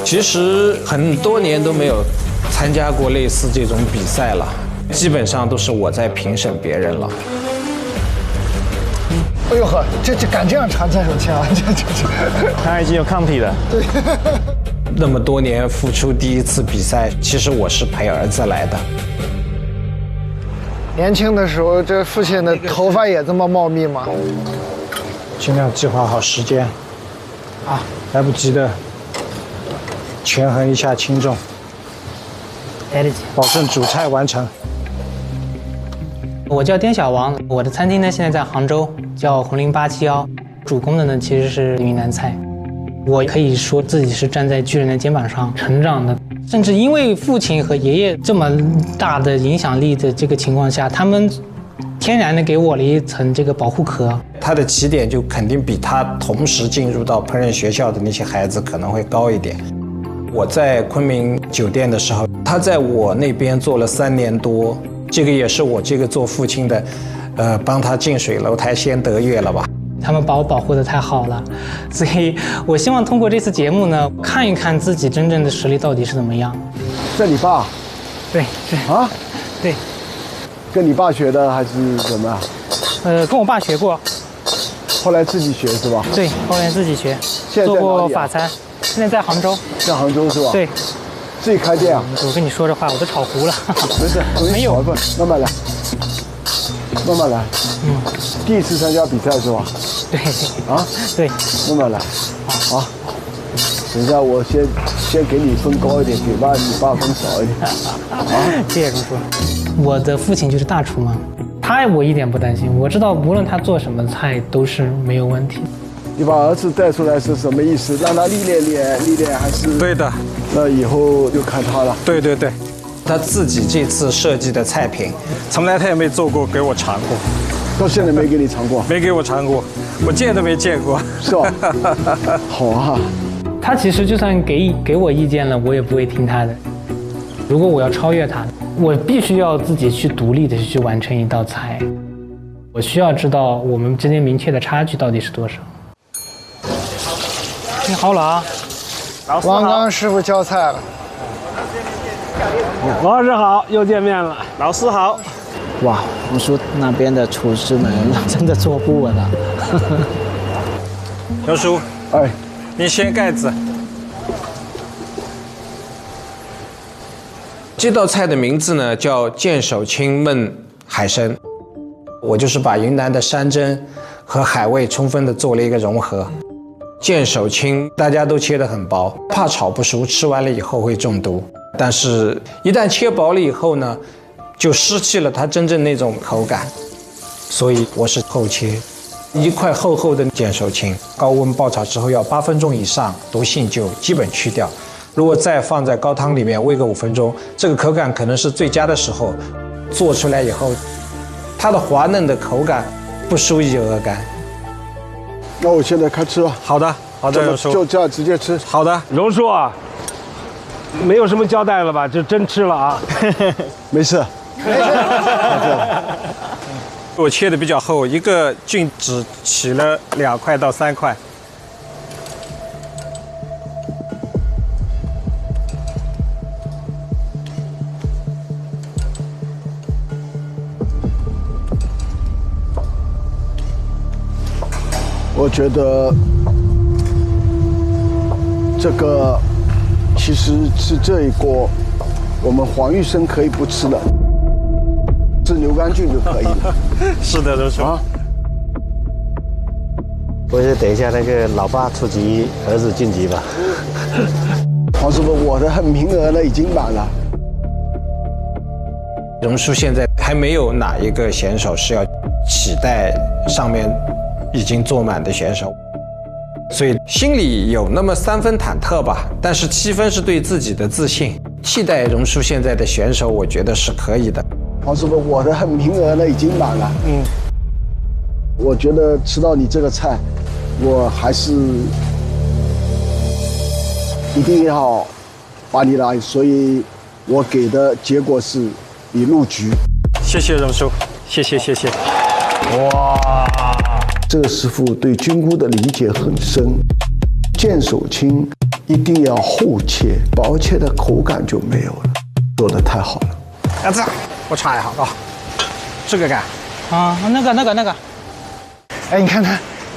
其实很多年都没有参加过类似这种比赛了，基本上都是我在评审别人了。哎呦呵，这敢这样传剑手青啊！这，他已经有抗体了。对。那么多年付出第一次比赛，其实我是陪儿子来的。年轻的时候，这父亲的头发也这么茂密吗？尽量计划好时间，啊，来不及的，权衡一下轻重，来得及，保证主菜完成。我叫滇小王，我的餐厅呢现在在杭州，叫红林871，主攻的呢其实是云南菜。我可以说自己是站在巨人的肩膀上成长的，甚至因为父亲和爷爷这么大的影响力的这个情况下，他们天然的给我了一层这个保护壳。他的起点就肯定比他同时进入到烹饪学校的那些孩子可能会高一点。我在昆明酒店的时候，他在我那边做了3年多。这个也是我这个做父亲的，帮他近水楼台先得月了吧。他们把我保护得太好了，所以我希望通过这次节目呢，看一看自己真正的实力到底是怎么样。这你爸？对，是啊，对，跟你爸学的还是怎么样？跟我爸学过，后来自己学是吧？对，后来自己学，做过法餐，现在在杭州。在杭州是吧？对。自己开店啊？我跟你说这话，我都炒糊了。没事，没有，慢慢来，慢慢来。第一次参加比赛是吧？对。啊？对。慢慢来。好。等一下，我先给你分高一点，给你爸分少一点。啊？谢谢叔叔。我的父亲就是大厨嘛，我一点不担心，我知道无论他做什么菜都是没有问题。你把儿子带出来是什么意思？让他历练还是？对的。那以后就看他了。对对对，他自己这次设计的菜品，从来他也没做过，给我尝过。到现在没给你尝过？没给我尝过，我见都没见过。是吧？好啊。他其实就算给我意见了，我也不会听他的。如果我要超越他，我必须要自己去独立的去完成一道菜。我需要知道我们之间明确的差距到底是多少。你好，老王刚师傅教菜了。王老师好，又见面了。老师好。哇，我说那边的厨师们真的坐不稳了。刘叔，哎，你掀盖子。这道菜的名字呢叫剑手青焖海参，我就是把云南的山珍和海味充分的做了一个融合。剑手青大家都切得很薄，怕炒不熟，吃完了以后会中毒。但是一旦切薄了以后呢，就失去了它真正那种口感。所以我是厚切，一块厚厚的剑手青，高温爆炒之后要8分钟以上，毒性就基本去掉。如果再放在高汤里面煨个5分钟，这个口感可能是最佳的时候。做出来以后，它的滑嫩的口感不输于鹅肝。那我现在开吃了。好的，好的，荣叔，就这样直接吃。好的，荣叔啊，没有什么交代了吧？就真吃了啊？没事，没事。我切的比较厚，一个菌只起了2块到3块。我觉得这个其实是这一锅，我们黄玉生可以不吃的，吃牛肝菌就可以了。是的，都说。我就等一下那个老爸出局，儿子晋级吧。黄师傅，我的名额呢已经满了。榕树现在还没有哪一个选手是要期待上面已经坐满的选手，所以心里有那么3分忐忑吧，但是7分是对自己的自信。替代榕树现在的选手，我觉得是可以的。黄师傅，我的名额呢已经满了。我觉得吃到你这个菜，我还是一定要把你来，所以我给的结果是你入局。谢谢榕树，谢谢。哇，这个师傅对菌菇的理解很深，见手青一定要厚切，薄切的口感就没有了，做得太好了。儿子，我插一下啊，这个干啊，那个。哎，你看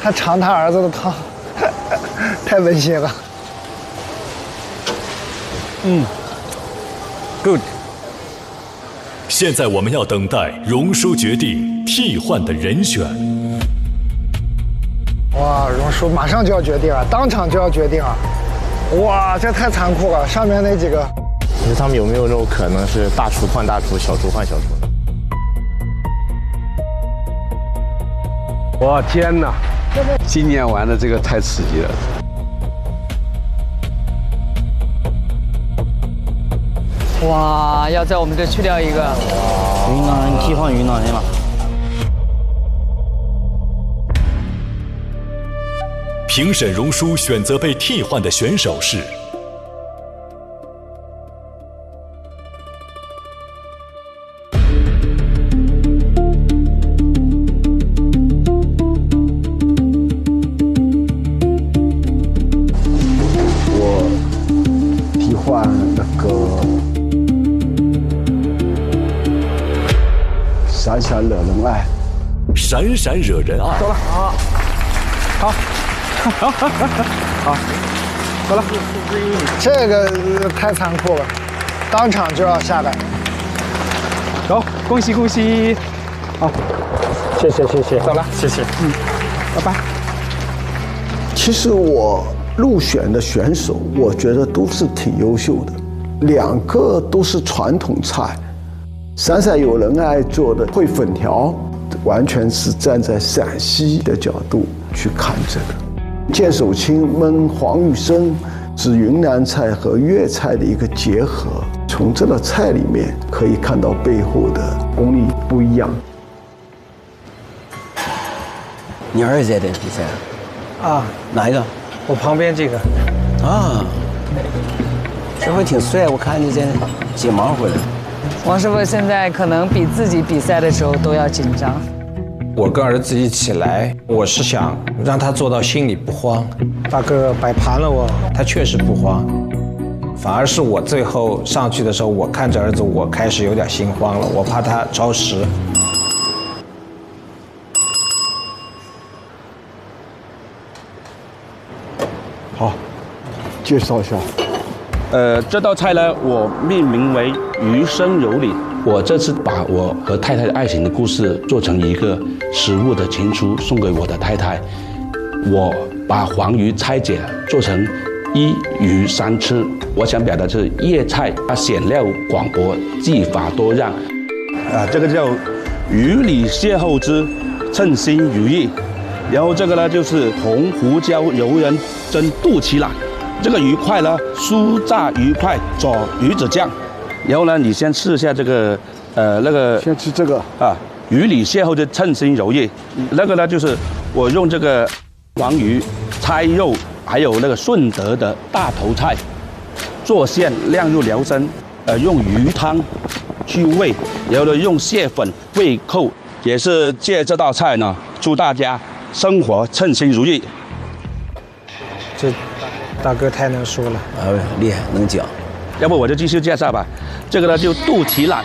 他尝他儿子的汤，太温馨了。good。现在我们要等待榕树决定替换的人选。哇，榕树马上就要决定了，当场就要决定了。哇，这太残酷了！上面那几个，你说他们有没有那种可能是大厨换大厨，小厨换小厨？我天哪！今年玩的这个太刺激了。哇，要在我们这去掉一个。云南人替换云南人了。评审榕树选择被替换的选手是我替换那个闪闪惹人爱。闪闪惹人爱。走了，好，走了。这个太残酷了，当场就要下来。走，恭喜！好，谢谢，走了，谢谢。拜拜。其实我入选的选手，我觉得都是挺优秀的，2个都是传统菜。闪闪有人爱做的烩粉条，完全是站在陕西的角度去看这个。见手青焖黄玉生是云南菜和粤菜的一个结合，从这个菜里面可以看到背后的功力不一样。你儿子在这比赛啊？哪一个？我旁边这个。啊，这回挺帅，我看你在解盲回来。王师傅现在可能比自己比赛的时候都要紧张。我跟儿子一起来，我是想让他做到心里不慌。大哥摆盘了我，他确实不慌，反而是我最后上去的时候，我看着儿子，我开始有点心慌了，我怕他超时。好，介绍一下。这道菜呢，我命名为鱼生有礼。我这次把我和太太的爱情的故事做成一个食物的情书，送给我的太太。我把黄鱼拆解做成1鱼3吃，我想表达是粤菜，它馅料广博，技法多样。这个叫鱼里邂逅之称心如意。然后这个呢就是红胡椒柔仁蒸肚脐腩。这个鱼块呢，酥炸鱼块佐鱼子酱。然后呢，你先试一下这个，那个。先吃这个啊，鱼里邂逅的称心如意。那个呢，就是我用这个黄鱼、菜肉，还有那个顺德的大头菜，做馅晾入辽参，用鱼汤去煨，然后呢用蟹粉煨扣，也是借这道菜呢，祝大家生活称心如意。这大哥太能说了，厉害，能讲。要不我就继续介绍吧。这个呢就肚脐腩，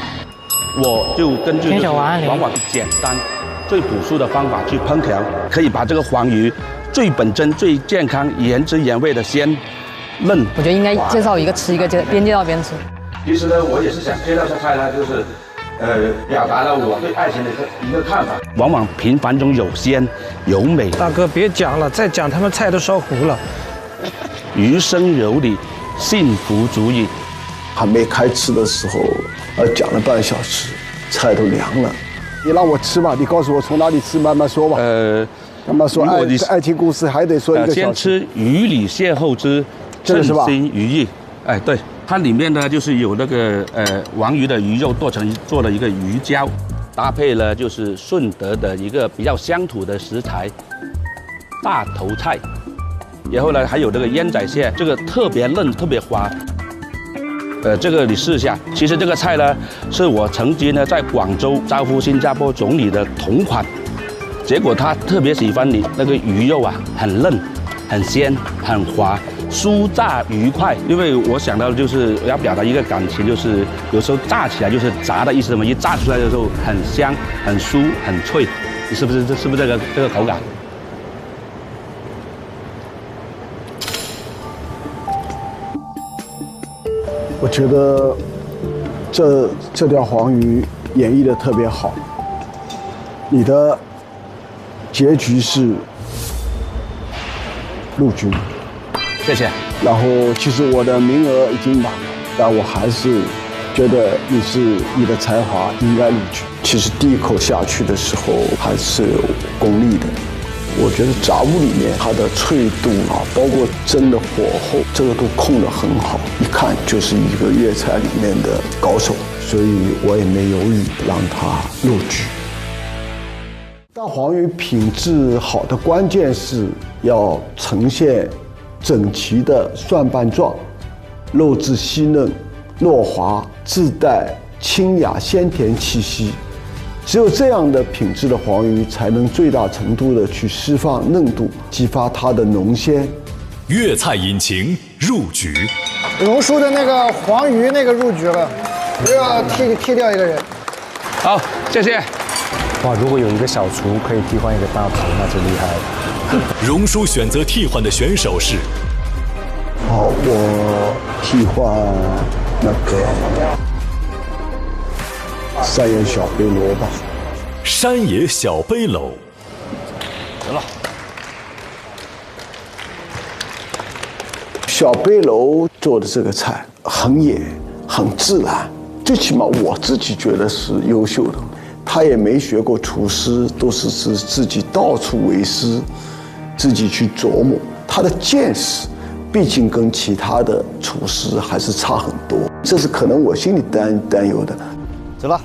我就根据就是往往简单、最朴素的方法去烹调，可以把这个黄鱼最本真、最健康、原汁原味的鲜嫩。我觉得应该介绍一个吃一个，边介绍边吃。其实呢，我也是想介绍这菜呢，就是表达了我对爱情的一个看法。往往平凡中有鲜有美。大哥别讲了，再讲他们菜都烧糊了。余生有你，幸福足矣。还没开吃的时候，讲了半小时，菜都凉了。你让我吃吧，你告诉我从哪里吃，慢慢说吧。慢慢说，爱情故事还得说1个小时。先吃鱼里邂逅之称心如意。哎，对，它里面呢就是有那个王鱼的鱼肉做了一个鱼胶，搭配了就是顺德的一个比较乡土的食材大头菜，然后呢还有这个烟仔蟹，这个特别嫩特别滑。这个你试一下。其实这个菜呢，是我曾经呢在广州招呼新加坡总理的同款，结果他特别喜欢你那个鱼肉啊，很嫩、很鲜、很滑，酥炸愉快。因为我想到就是要表达一个感情，就是有时候炸起来就是炸的意思嘛，一炸出来的时候很香、很酥、很脆，是不是这个口感？我觉得这条黄鱼演绎的特别好，你的结局是陆军，谢谢。然后其实我的名额已经满了，但我还是觉得你的才华应该录取。其实第一口下去的时候还是有功力的。我觉得杂物里面它的脆度啊，包括蒸的火候，这个都控得很好，一看就是一个粤菜里面的高手，所以我也没犹豫让它录取。大黄鱼品质好的关键是要呈现整齐的蒜瓣状，肉质细嫩糯滑，自带清雅鲜甜气息。只有这样的品质的黄鱼，才能最大程度的去释放嫩度，激发它的浓鲜。粤菜引擎入局，榕叔的那个黄鱼那个入局了，又要踢掉一个人。好，谢谢。哇，如果有一个小厨可以替换一个大厨，那就厉害了。榕叔选择替换的选手是。好，我替换那个。山野小背篓吧。山野小背篓。得了。小背篓做的这个菜很野，很自然，最起码我自己觉得是优秀的。他也没学过厨师，都是自己到处为师，自己去琢磨。他的见识，毕竟跟其他的厨师还是差很多，这是可能我心里担忧的。走了，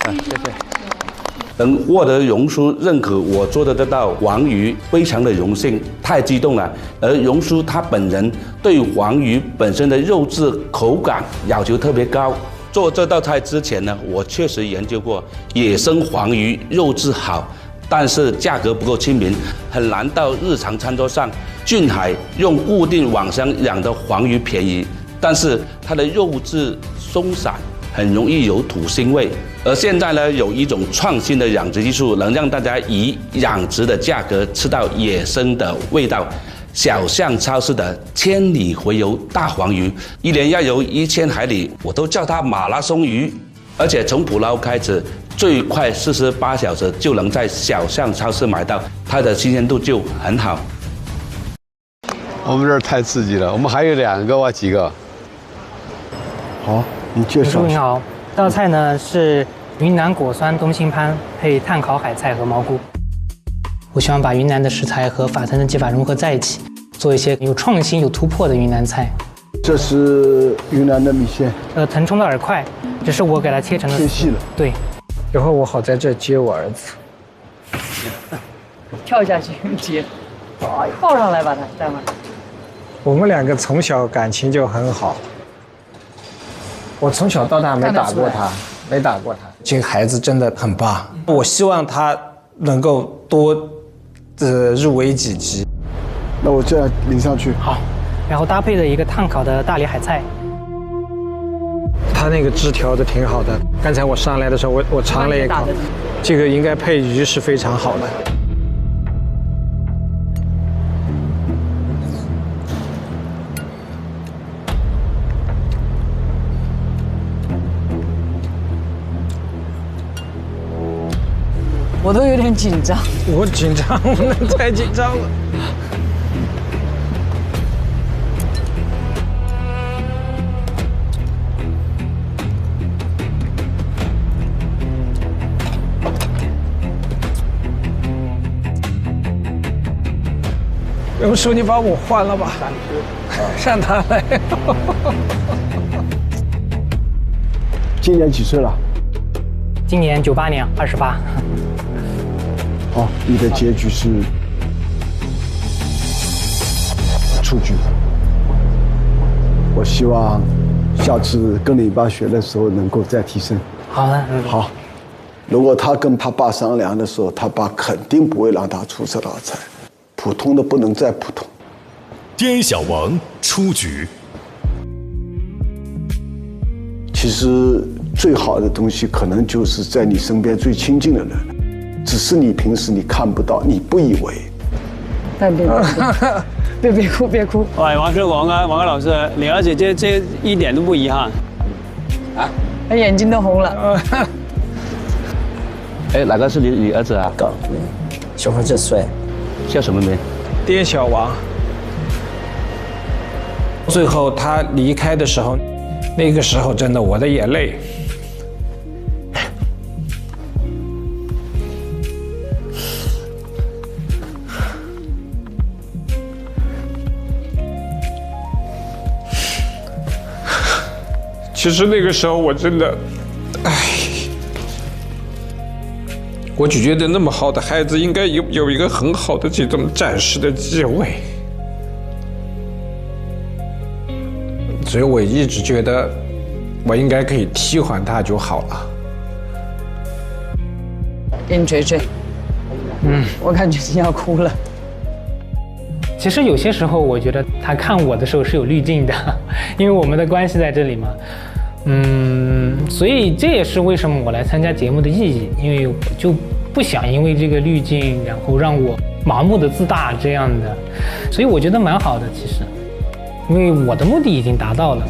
谢谢。能获得榕叔认可我做的这道黄鱼，非常的荣幸，太激动了。而榕叔他本人对黄鱼本身的肉质口感要求特别高。做这道菜之前呢，我确实研究过，野生黄鱼肉质好，但是价格不够亲民，很难到日常餐桌上。俊海用固定网箱养的黄鱼便宜，但是它的肉质松散，很容易有土腥味。而现在呢，有一种创新的养殖技术，能让大家以养殖的价格吃到野生的味道。小巷超市的千里回游大黄鱼，一年要游1000海里，我都叫它马拉松鱼。而且从捕捞开始，最快48小时就能在小巷超市买到，它的新鲜度就很好。我们这儿太刺激了，我们还有2个哇，几个？好，你介绍。你好，这道菜呢是云南果酸东星斑配炭烤海菜和蘑菇。我希望把云南的食材和法餐的技法融合在一起，做一些有创新、有突破的云南菜。这是云南的米线，腾冲的饵块，只是我给它切成了切细了。对，以后我好在这接我儿子。跳下去接。抱上来吧，他待会儿。我们两个从小感情就很好，我从小到大没打过他，没打过他。这个孩子真的很棒，我希望他能够多入围几集。那我这样淋上去。好，然后搭配着一个炭烤的大理海菜。他那个汁调的挺好的，刚才我上来的时候我尝了一口，这个应该配鱼是非常好的。我都有点紧张。我紧张，我太紧张了。杨叔，你把我换了吧，让他来。今年几岁了？今年98年，28。好，你的结局是出局。我希望下次跟你爸学的时候能够再提升。好的，好。如果他跟他爸商量的时候，他爸肯定不会让他出这道菜。普通的不能再普通。滇小王出局。其实最好的东西，可能就是在你身边最亲近的人，只是你平时你看不到，你不以为。别哭，别哭。喂，王刚老师，你儿子这一点都不遗憾。啊？他眼睛都红了。哎，哪个是你儿子啊？小伙子帅。叫什么名？滇小王。最后他离开的时候，那个时候真的我的眼泪。其实那个时候我真的，我就觉得那么好的孩子应该有一个很好的这种展示的机会，所以我一直觉得我应该可以替换他就好了。给你捶捶。我感觉你要哭了。其实有些时候，我觉得他看我的时候是有滤镜的，因为我们的关系在这里嘛。所以这也是为什么我来参加节目的意义，因为我就不想因为这个滤镜，然后让我盲目的自大这样的，所以我觉得蛮好的，其实，因为我的目的已经达到了。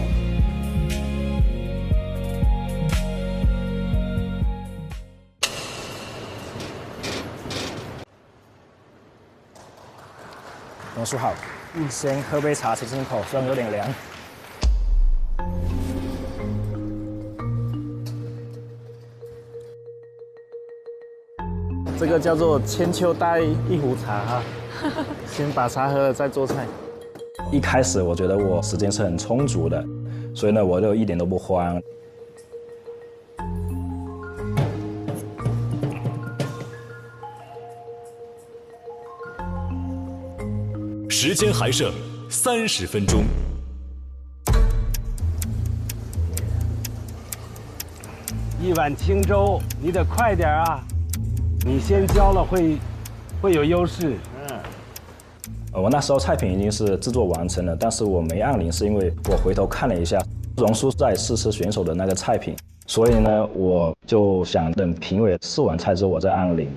王叔好，先喝杯茶清清口，虽然有点凉。这个叫做千秋带一壶茶哈，先把茶喝了再做菜。一开始我觉得我时间是很充足的，所以呢我就一点都不慌。时间还剩30分钟。一碗清粥，你得快点啊！你先浇了会有优势。我那时候菜品已经是制作完成了，但是我没按铃，是因为我回头看了一下荣叔在试吃选手的那个菜品，所以呢，我就想等评委试完菜之后我再按铃。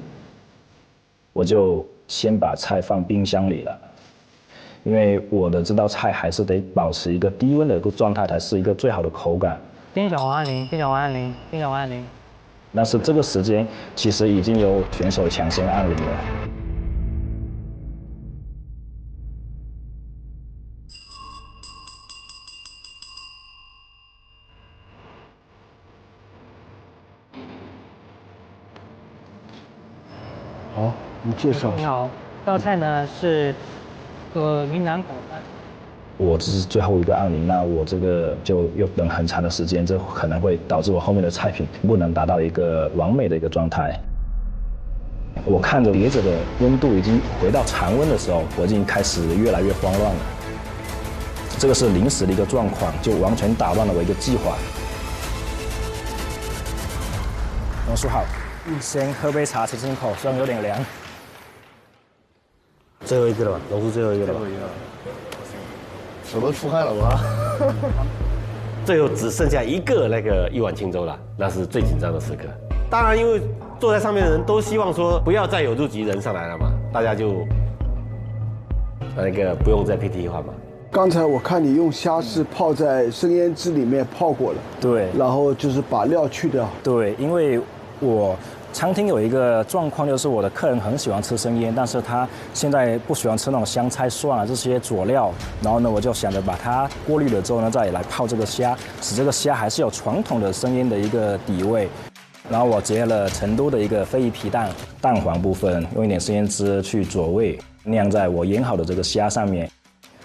我就先把菜放冰箱里了，因为我的这道菜还是得保持一个低温的一个状态，才是一个最好的口感。丁小王按铃，丁小王按铃，丁小王按铃。但是这个时间其实已经有选手抢先按铃了。好，你介绍。你好，这道菜呢是云南广饭。我这是最后一个按铃，那我这个就又等很长的时间，这可能会导致我后面的菜品不能达到一个完美的一个状态。我看着碟子的温度已经回到常温的时候，我已经开始越来越慌乱了。这个是临时的一个状况，就完全打乱了我一个计划。龙叔好，先喝杯茶清清口，虽然有点凉。最后一个了吧，龙叔最后一个了吧？我都出汗了吧？最后只剩下一个那个一碗清粥了，那是最紧张的时刻。当然，因为坐在上面的人都希望说不要再有入籍人上来了嘛，大家就那个不用再配替换嘛。刚才我看你用虾是泡在生腌汁里面泡过了，对，然后就是把料去掉。对，因为我餐厅有一个状况，就是我的客人很喜欢吃生腌，但是他现在不喜欢吃那种香菜、蒜啊这些佐料。然后呢，我就想着把它过滤了之后呢，再来泡这个虾，使这个虾还是有传统的生腌的一个底味。然后我结合了成都的一个非遗皮蛋，蛋黄部分用一点生腌汁去佐味，酿在我腌好的这个虾上面。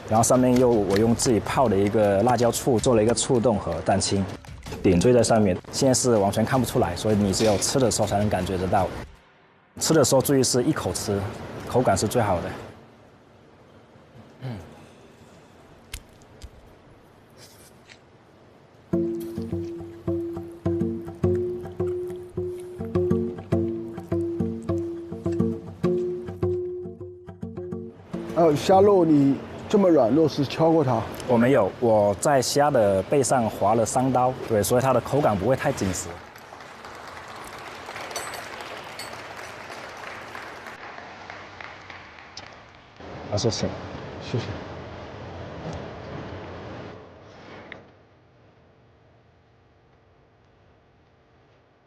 然后上面我用自己泡的一个辣椒醋做了一个醋冻和蛋清，点缀在上面。现在是完全看不出来，所以你只有吃的时候才能感觉得到。吃的时候注意是一口吃，口感是最好的。虾肉你这么软糯是敲过它？我没有，我在虾的背上划了3刀，对，所以它的口感不会太紧实。啊，谢谢，谢谢。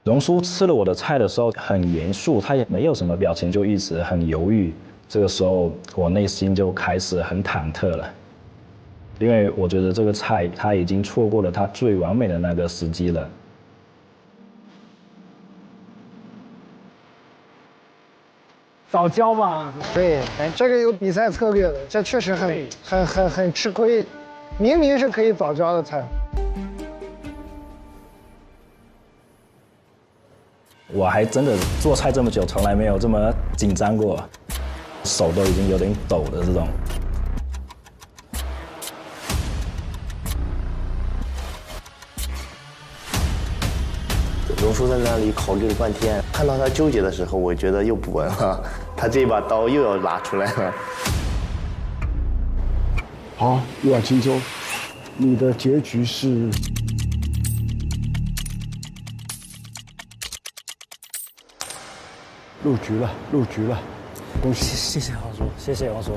荣叔吃了我的菜的时候很严肃，他也没有什么表情，就一直很犹豫。这个时候我内心就开始很忐忑了，因为我觉得这个菜他已经错过了他最完美的那个时机了。早教嘛，对，哎，这个有比赛策略的，这确实很吃亏，明明是可以早教的菜。我还真的做菜这么久，从来没有这么紧张过，手都已经有点抖的这种。荣叔在那里考虑了半天，看到他纠结的时候，我觉得又不稳了，他这把刀又要拿出来了。好，一碗清粥，你的结局是入局了，入局了，恭喜！谢谢王叔，谢谢王叔，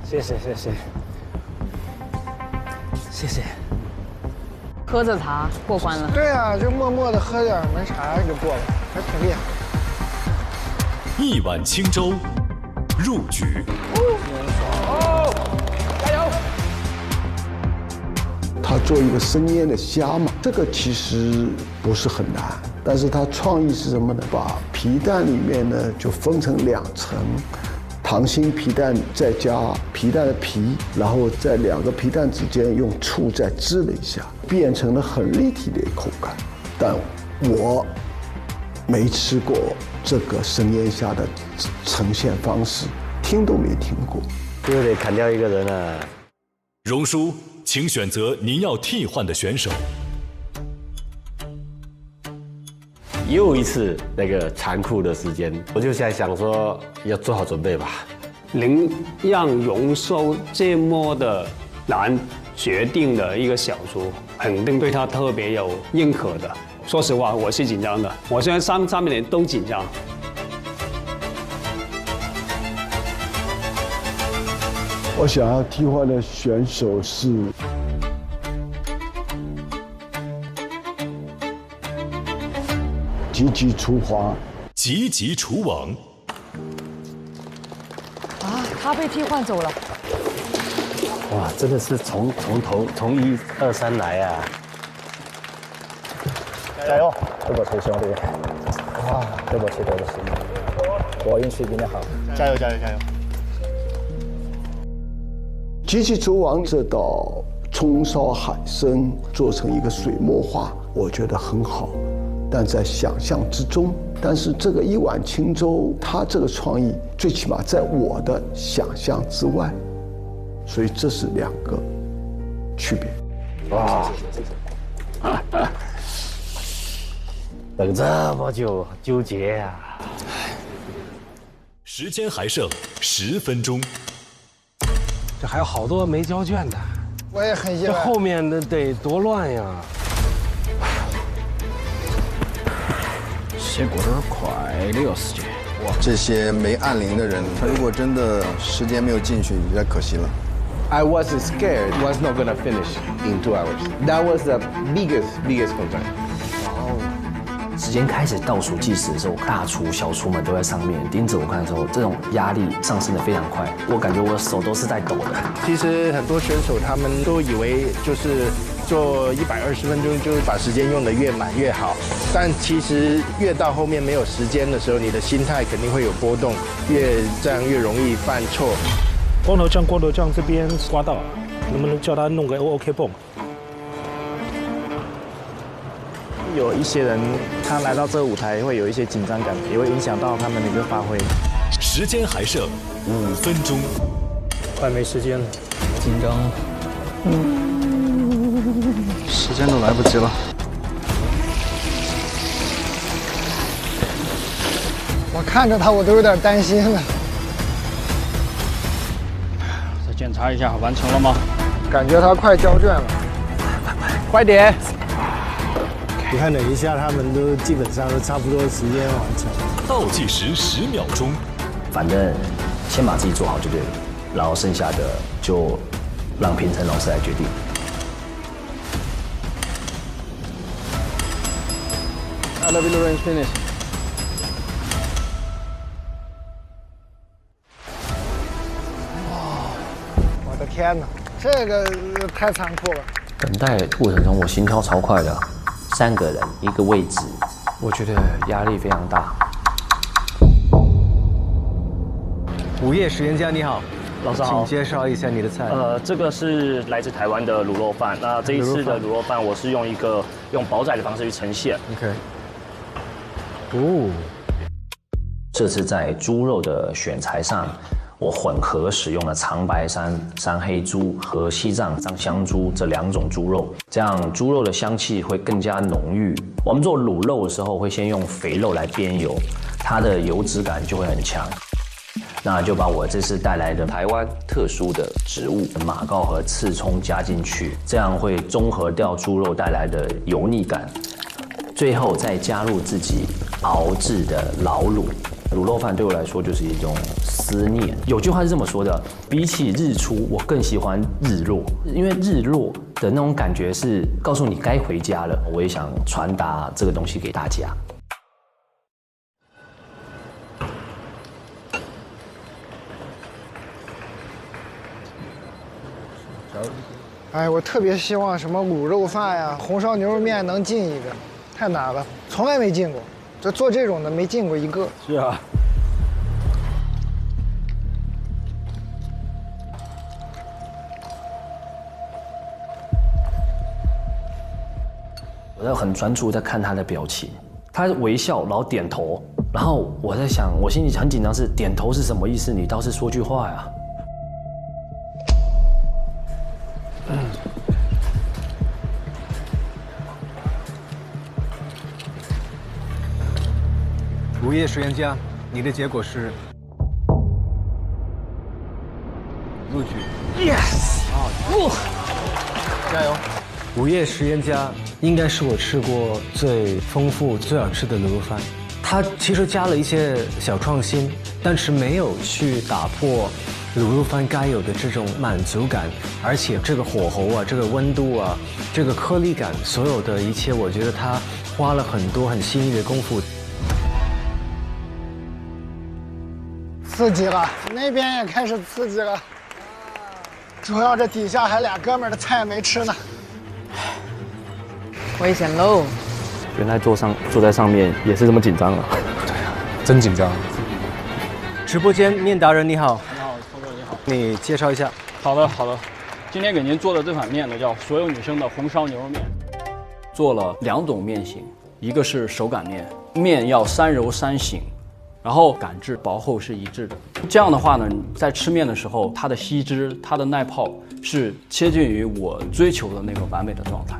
谢谢。喝着茶过关了。对啊，就默默的喝点门茶就过了，还挺厉害。一碗清粥，入局。哦，加油！他做一个生腌的虾嘛，这个其实不是很难，但是他创意是什么呢？把皮蛋里面呢就分成2层。溏心皮蛋再加皮蛋的皮，然后在2个皮蛋之间用醋再滋了一下，变成了很立体的口感。但我没吃过这个生腌虾的呈现方式，听都没听过。又得砍掉一个人了。荣叔，请选择您要替换的选手。又一次那个残酷的时间，我就在想说要做好准备吧。能让荣叔这么的难决定的一个小厨，肯定对他特别有认可的。说实话，我是紧张的，我现在三面人都紧张。我想要替换的选手是吉吉厨皇，吉吉厨王。啊，他被替换走了。哇，真的是从头从1、2、3来啊！加油，对不起兄弟。哇，对不起。我运气比你好。加油！吉吉厨王这道葱烧海参做成一个水墨画，我觉得很好。但在想象之中，但是这个一碗清粥，它这个创意最起码在我的想象之外，所以这是两个区别。哇！等这么久，纠结呀！时间还剩10分钟，这还有好多没交卷的，我也很意外。这后面的得多乱呀！结果都是快的要时间。哇，这些没按铃的人，他如果真的时间没有进去，有点可惜了。I wasn't scared. Was not gonna finish in 2 hours. That was the biggest concern. 时间开始倒数计时的时候，大厨、小厨们都在上面盯着我看的时候，这种压力上升的非常快，我感觉我的手都是在抖的。其实很多选手他们都以为就是做120分钟就把时间用得越满越好，但其实越到后面没有时间的时候，你的心态肯定会有波动，这样越容易犯错。光头酱这边刮到，能不能叫他弄个 OK 泵？有一些人他来到这个舞台会有一些紧张感，也会影响到他们的一个发挥。时间还剩5分钟，快没时间了，紧张。时间都来不及了。我看着他，我都有点担心了。再检查一下，完成了吗？感觉他快交卷了，快点！你看等一下，他们都基本上都差不多时间完成。倒计时10秒钟。反正先把自己做好就对了，然后剩下的就让评审老师来决定。Elevator range finish。我的天哪，这个太残酷了。等待过程中，我心跳超快的，3个人一个位置，我觉得压力非常大。午夜实验家你好，老师好，请介绍一下你的菜。这个是来自台湾的卤肉饭。那这一次的卤肉饭，我是用煲仔的方式去呈现。OK。这次在猪肉的选材上，我混合使用了长白山黑猪和西藏香猪这2种猪肉，这样猪肉的香气会更加浓郁。我们做卤肉的时候，会先用肥肉来煸油，它的油脂感就会很强。那就把我这次带来的台湾特殊的植物马告和刺葱加进去，这样会中和掉猪肉带来的油腻感。最后再加入自己熬制的老卤。卤肉饭对我来说就是一种思念。有句话是这么说的：比起日出，我更喜欢日落，因为日落的那种感觉是告诉你该回家了。我也想传达这个东西给大家。哎，我特别希望什么卤肉饭呀、红烧牛肉面能进一个，太难了，从来没进过。就做这种的没进过一个。是啊。我在很专注在看他的表情，他微笑，然后点头，然后我在想，我心里很紧张，是点头是什么意思？你倒是说句话呀。午夜实验家，你的结果是录取。Yes！ 加油！午夜实验家应该是我吃过最丰富、最好吃的卤肉饭。它其实加了一些小创新，但是没有去打破卤肉饭该有的这种满足感，而且这个火候啊，这个温度啊，这个颗粒感，所有的一切，我觉得它花了很多很细腻的功夫。刺激了，那边也开始刺激了。主要这底下还俩哥们儿的菜没吃呢。危险喽！原来坐在上面也是这么紧张啊！对啊，真紧张。直播间面达人你好。你好，聪哥你好。你介绍一下。好的，今天给您做的这款面呢，叫所有女生的红烧牛肉面。做了2种面型，一个是手擀面，面要3柔3醒，然后擀制薄厚是一致的。这样的话呢，在吃面的时候，它的吸汁、它的耐泡是接近于我追求的那个完美的状态。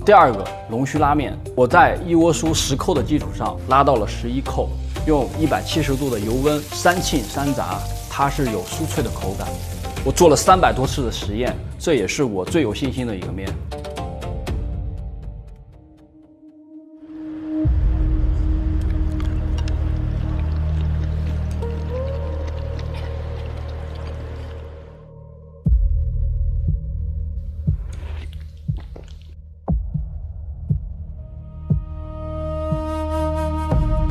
第二个龙须拉面，我在一锅酥10扣的基础上拉到了11扣，用170度的油温3沁3炸，它是有酥脆的口感。我做了300多次的实验，这也是我最有信心的一个面。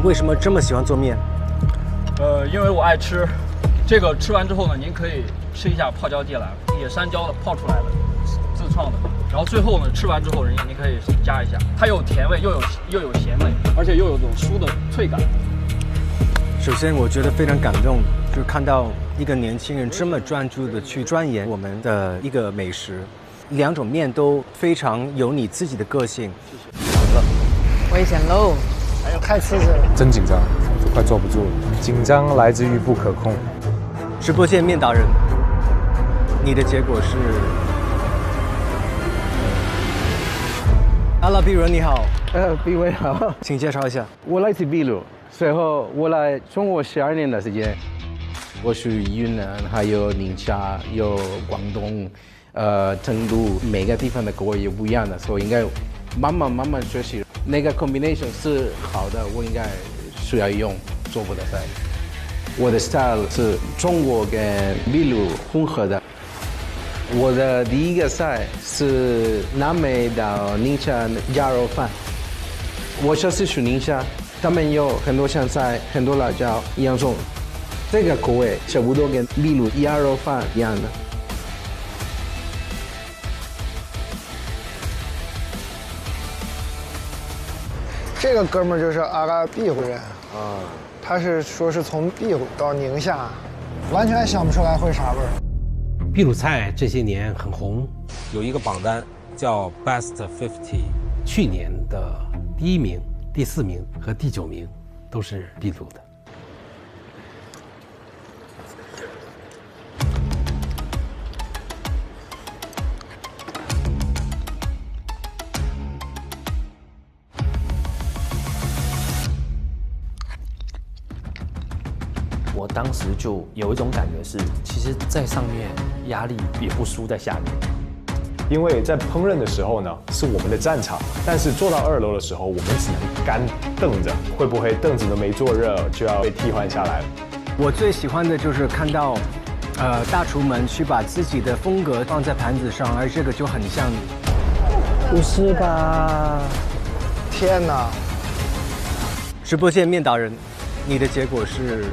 为什么这么喜欢做面？因为我爱吃。这个吃完之后呢，您可以吃一下泡椒芥蓝，野山椒的泡出来的，自创的。然后最后呢，吃完之后，您可以加一下，它有甜味，又有咸味，而且又有种酥的脆感。首先，我觉得非常感动，就是看到一个年轻人这么专注的去钻研我们的一个美食，2种面都非常有你自己的个性。危险喽！哎呦，太刺激了！真紧张，都快坐不住了。紧张来自于不可控。直播间面达人，你的结果是？阿拉比伦你好，毕伟好，请介绍一下。我来自秘鲁，随后我来中国12年的时间。我属于云南，还有宁夏，有广东，成都，每个地方的口味也不一样的，所以应该慢慢学习。那个 combination 是好的，我应该需要用中国的菜。我的 style 是中国跟秘鲁混合的。我的第一个菜是南美到宁夏鸭肉饭。我就是属宁夏，他们有很多香菜、很多辣椒、洋葱，这个口味差不多跟秘鲁鸭肉饭一样的。这个哥们儿就是阿拉庇湖人啊，他是说是从庇湖到宁夏，完全想不出来会啥味儿。秘鲁菜这些年很红，有一个榜单叫 Best 50，去年的第1名、第4名和第9名都是秘鲁的。我当时就有一种感觉是，其实，在上面压力也不输在下面。因为在烹饪的时候呢，是我们的战场，但是坐到2楼的时候，我们只能干瞪着，会不会凳子都没坐热就要被替换下来了？我最喜欢的就是看到，大厨们去把自己的风格放在盘子上，而这个就很像。不是吧？天哪！直播间面达人，你的结果是？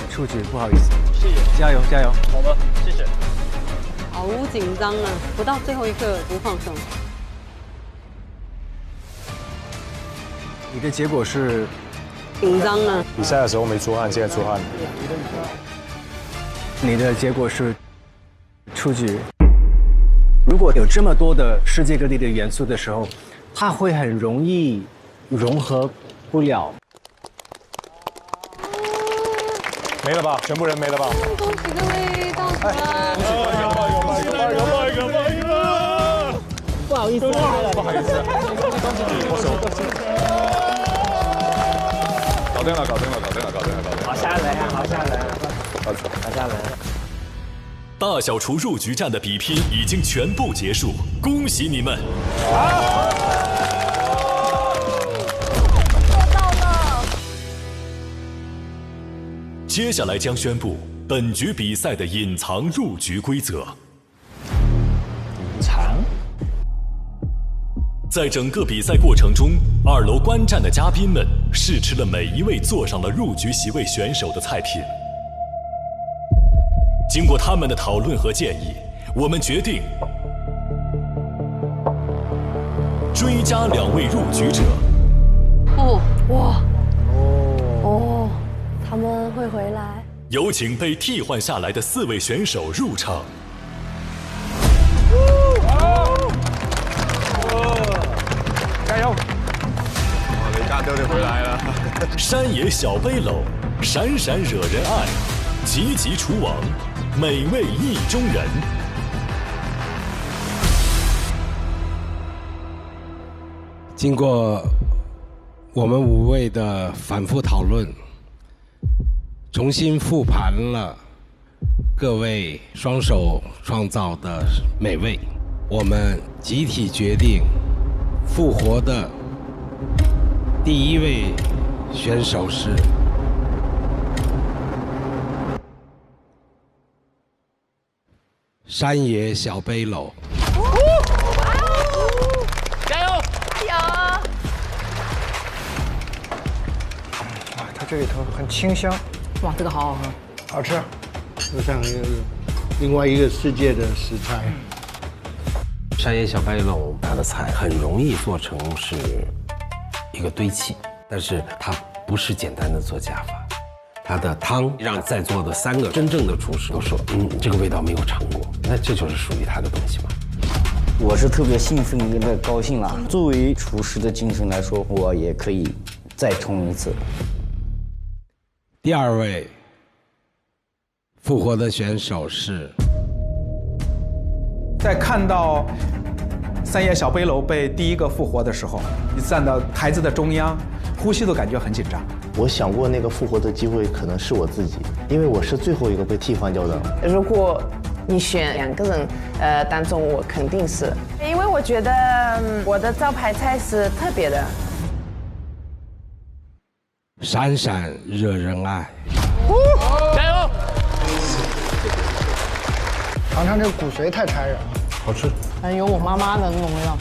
出局，不好意思，谢谢，加油加油。好的，谢谢。好紧张啊，不到最后一刻不放松。你的结果是？紧张啊。比赛的时候没出汗，现在出汗。你的结果是出局。如果有这么多的世界各地的元素的时候，它会很容易融合不了。没了吧？全部人没了吧？恭喜各位到场！有吧！不好意思，不好意思，我手。搞定了！好吓人啊！好吓人！好吓人！大小厨入局战的比拼已经全部结束，恭喜你们！接下来将宣布本局比赛的隐藏入局规则。隐藏？在整个比赛过程中，2楼观战的嘉宾们试吃了每一位坐上了入局席位选手的菜品。经过他们的讨论和建议，我们决定追加2位入局者。他们会回来。有请被替换下来的4位选手入场。加油！雷大都得回来。山野小背篓，闪闪惹人爱，急急厨王，美味意中人。经过我们5位的反复讨论，重新复盘了各位双手创造的美味，我们集体决定复活的第1位选手是山野小背篓。加油！加油！哇，它这里头很清香。哇，这个好好喝，好吃。就像另外一个世界的食材。山野小背篓，它的菜很容易做成是一个堆砌，但是它不是简单的做加法。它的汤让在座的3个真正的厨师都说，这个味道没有尝过，那这就是属于他的东西嘛。我是特别兴奋，特别高兴啦。作为厨师的精神来说，我也可以再冲一次。第2位复活的选手是，在看到山野小背篓被第1个复活的时候，你站到台子的中央，呼吸都感觉很紧张。我想过那个复活的机会可能是我自己，因为我是最后一个被替换掉的。如果你选2个人，当中我肯定是，因为我觉得我的招牌菜是特别的。闪闪惹人爱。加油！尝尝这个骨髓太残忍了，好吃。有我妈妈的那种味道，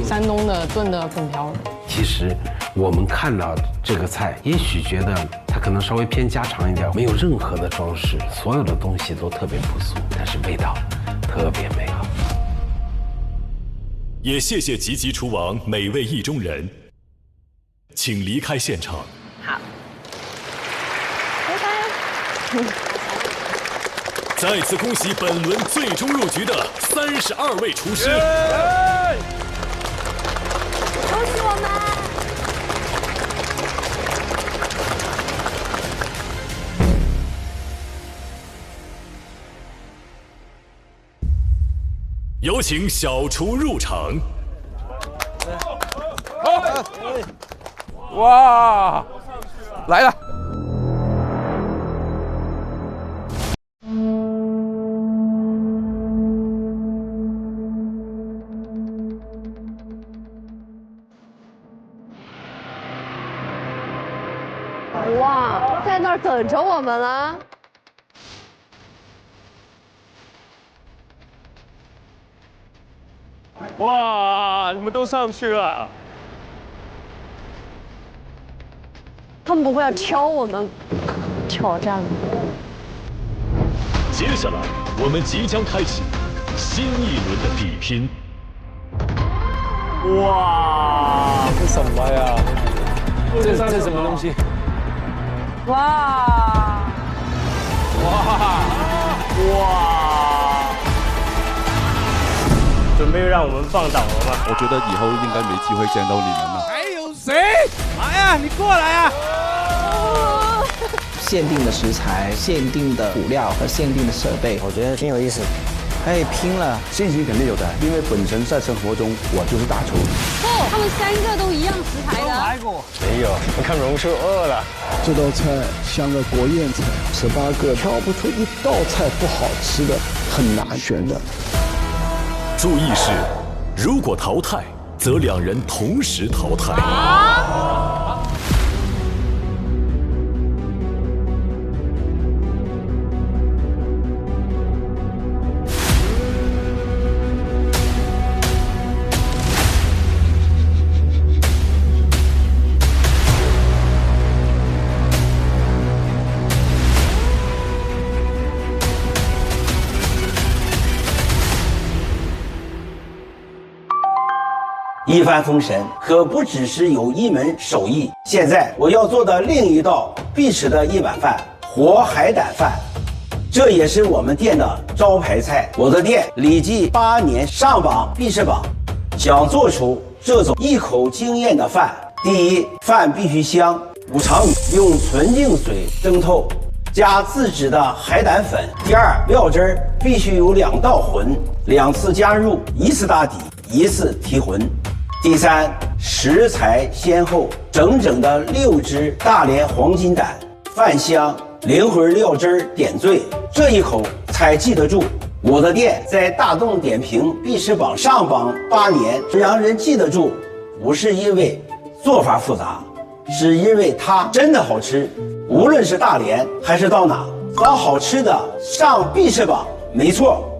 山东的炖的粉条。其实我们看到这个菜，也许觉得它可能稍微偏家常一点，没有任何的装饰，所有的东西都特别朴素，但是味道特别美好。也谢谢吉吉厨王美味意中人，请离开现场。好，拜拜。再次恭喜本轮最终入局的32位厨师。恭喜我们！有请小厨入场。哇，来了！哇，在那儿等着我们了。哇，你们都上去了。他们不会要挑我们挑战吗？接下来，我们即将开启新一轮的比拼。哇，这什么呀？这什么东西？哇！准备让我们放倒了吗？我觉得以后应该没机会见到你们了。还有谁？来呀，你过来呀！限定的食材、限定的辅料和限定的设备，我觉得挺有意思。可以拼了，信心肯定有的，因为本身在生活中我就是大厨。哦，他们3个都一样食材的。来过？没有，我看榕树饿了。这道菜像个国宴菜，18个挑不出一道菜不好吃的，很难选的。注意是，如果淘汰，则2人同时淘汰。一帆风神可不只是有一门手艺，现在我要做的另一道必吃的一碗饭——活海胆饭，这也是我们店的招牌菜。我的店累计8年上榜必吃榜，想做出这种一口惊艳的饭，第一，饭必须香，五常米用纯净水蒸透，加自制的海胆粉。第二，料汁儿必须有2道浑，2次加入，1次打底，1次提浑。第三，食材先后，整整的6只大连黄金胆，饭香，灵魂料汁儿点缀，这一口才记得住。我的店在大众点评必吃榜上榜8年，让人记得住，不是因为做法复杂，是因为它真的好吃。无论是大连还是到哪，找好吃的上必吃榜，没错。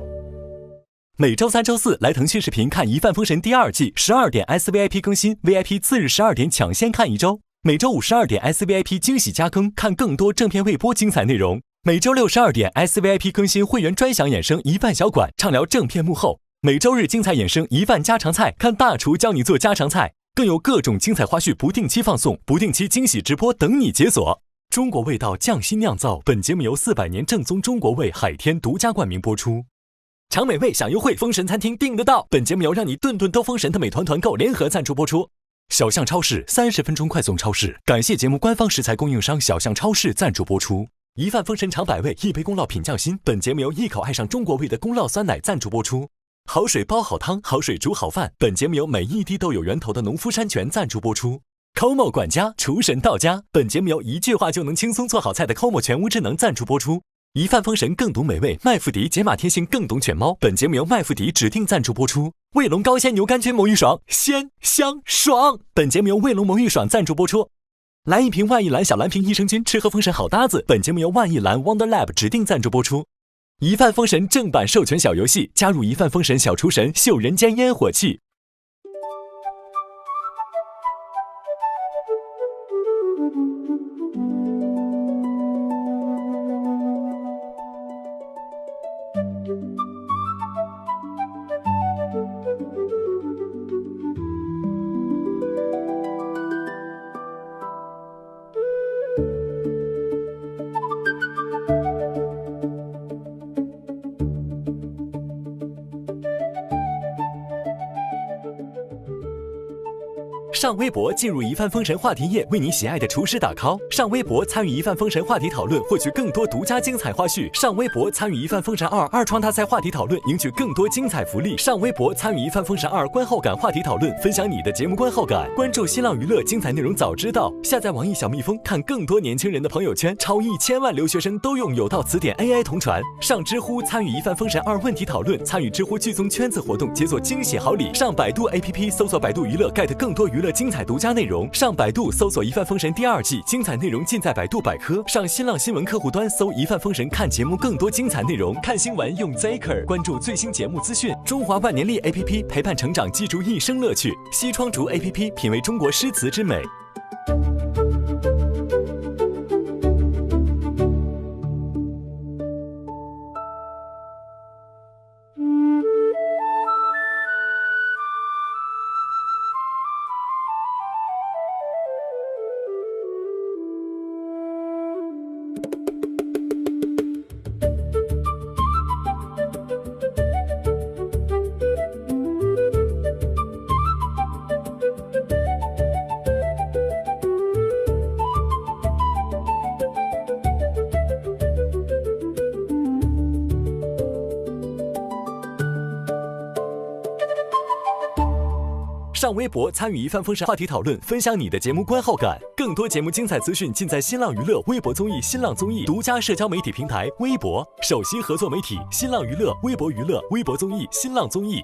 每周3、周4来腾讯视频看《一饭封神》第2季，12点 SVIP 更新 ，VIP 次日12点抢先看1周。每周5、12点 SVIP 惊喜加更，看更多正片未播精彩内容。每周6、12点 SVIP 更新会员专享衍生一饭小馆，畅聊正片幕后。每周日精彩衍生一饭家常菜，看大厨教你做家常菜，更有各种精彩花絮不定期放送，不定期惊喜直播等你解锁。中国味道匠心酿造，本节目由400年正宗中国味海天独家冠名播出。尝美味享优惠，封神餐厅订得到。本节目由让你顿顿都封神的美团团购联合赞助播出。小象超市30分钟快送超市，感谢节目官方食材供应商小象超市赞助播出。一饭封神尝百味，一杯宫酪品匠心。本节目由一口爱上中国味的宫酪酸奶赞助播出。好水煲好汤，好水煮好饭。本节目由每一滴都有源头的农夫山泉赞助播出。Como 管家厨神到家。本节目由一句话就能轻松做好菜的 Como 全屋智能赞助播出。一饭封神更懂美味，麦麸迪解码天性更懂犬猫。本节目由麦麸迪指定赞助播出。卫龙高鲜牛肝菌魔芋爽，鲜香爽。本节目由卫龙魔芋爽赞助播出。来一瓶万益蓝小蓝瓶益生菌，吃喝封神好搭子。本节目由万益蓝 Wonder Lab 指定赞助播出。一饭封神正版授权小游戏，加入一饭封神小厨神，秀人间烟火气。上微博进入一饭封神话题页，为你喜爱的厨师打 call。上微博参与一饭封神话题讨论，获取更多独家精彩花絮。上微博参与一饭封神2二创大赛话题讨论，赢取更多精彩福利。上微博参与一饭封神2观后感话题讨论，分享你的节目观后感。关注新浪娱乐，精彩内容早知道。下载网易小蜜蜂，看更多年轻人的朋友圈。超1000万留学生都用有道词典 AI 同传。上知乎参与一饭封神2问题讨论，参与知乎剧综圈子活动，解锁惊喜好礼。上百度 APP 搜索百度娱乐 get 更多娱乐精彩独家内容。上百度搜索一饭封神第2季，精彩内容尽在百度百科。上新浪新闻客户端搜一饭封神，看节目更多精彩内容。看新闻用 Zaker， 关注最新节目资讯。中华万年历 APP 陪伴成长，记住一生乐趣。西窗竹 APP 品味中国诗词之美。上微博参与一饭封神话题讨论，分享你的节目观后感。更多节目精彩资讯尽在新浪娱乐微博综艺、新浪综艺独家社交媒体平台微博，首席合作媒体新浪娱乐、微博娱乐、微博综艺、新浪综艺。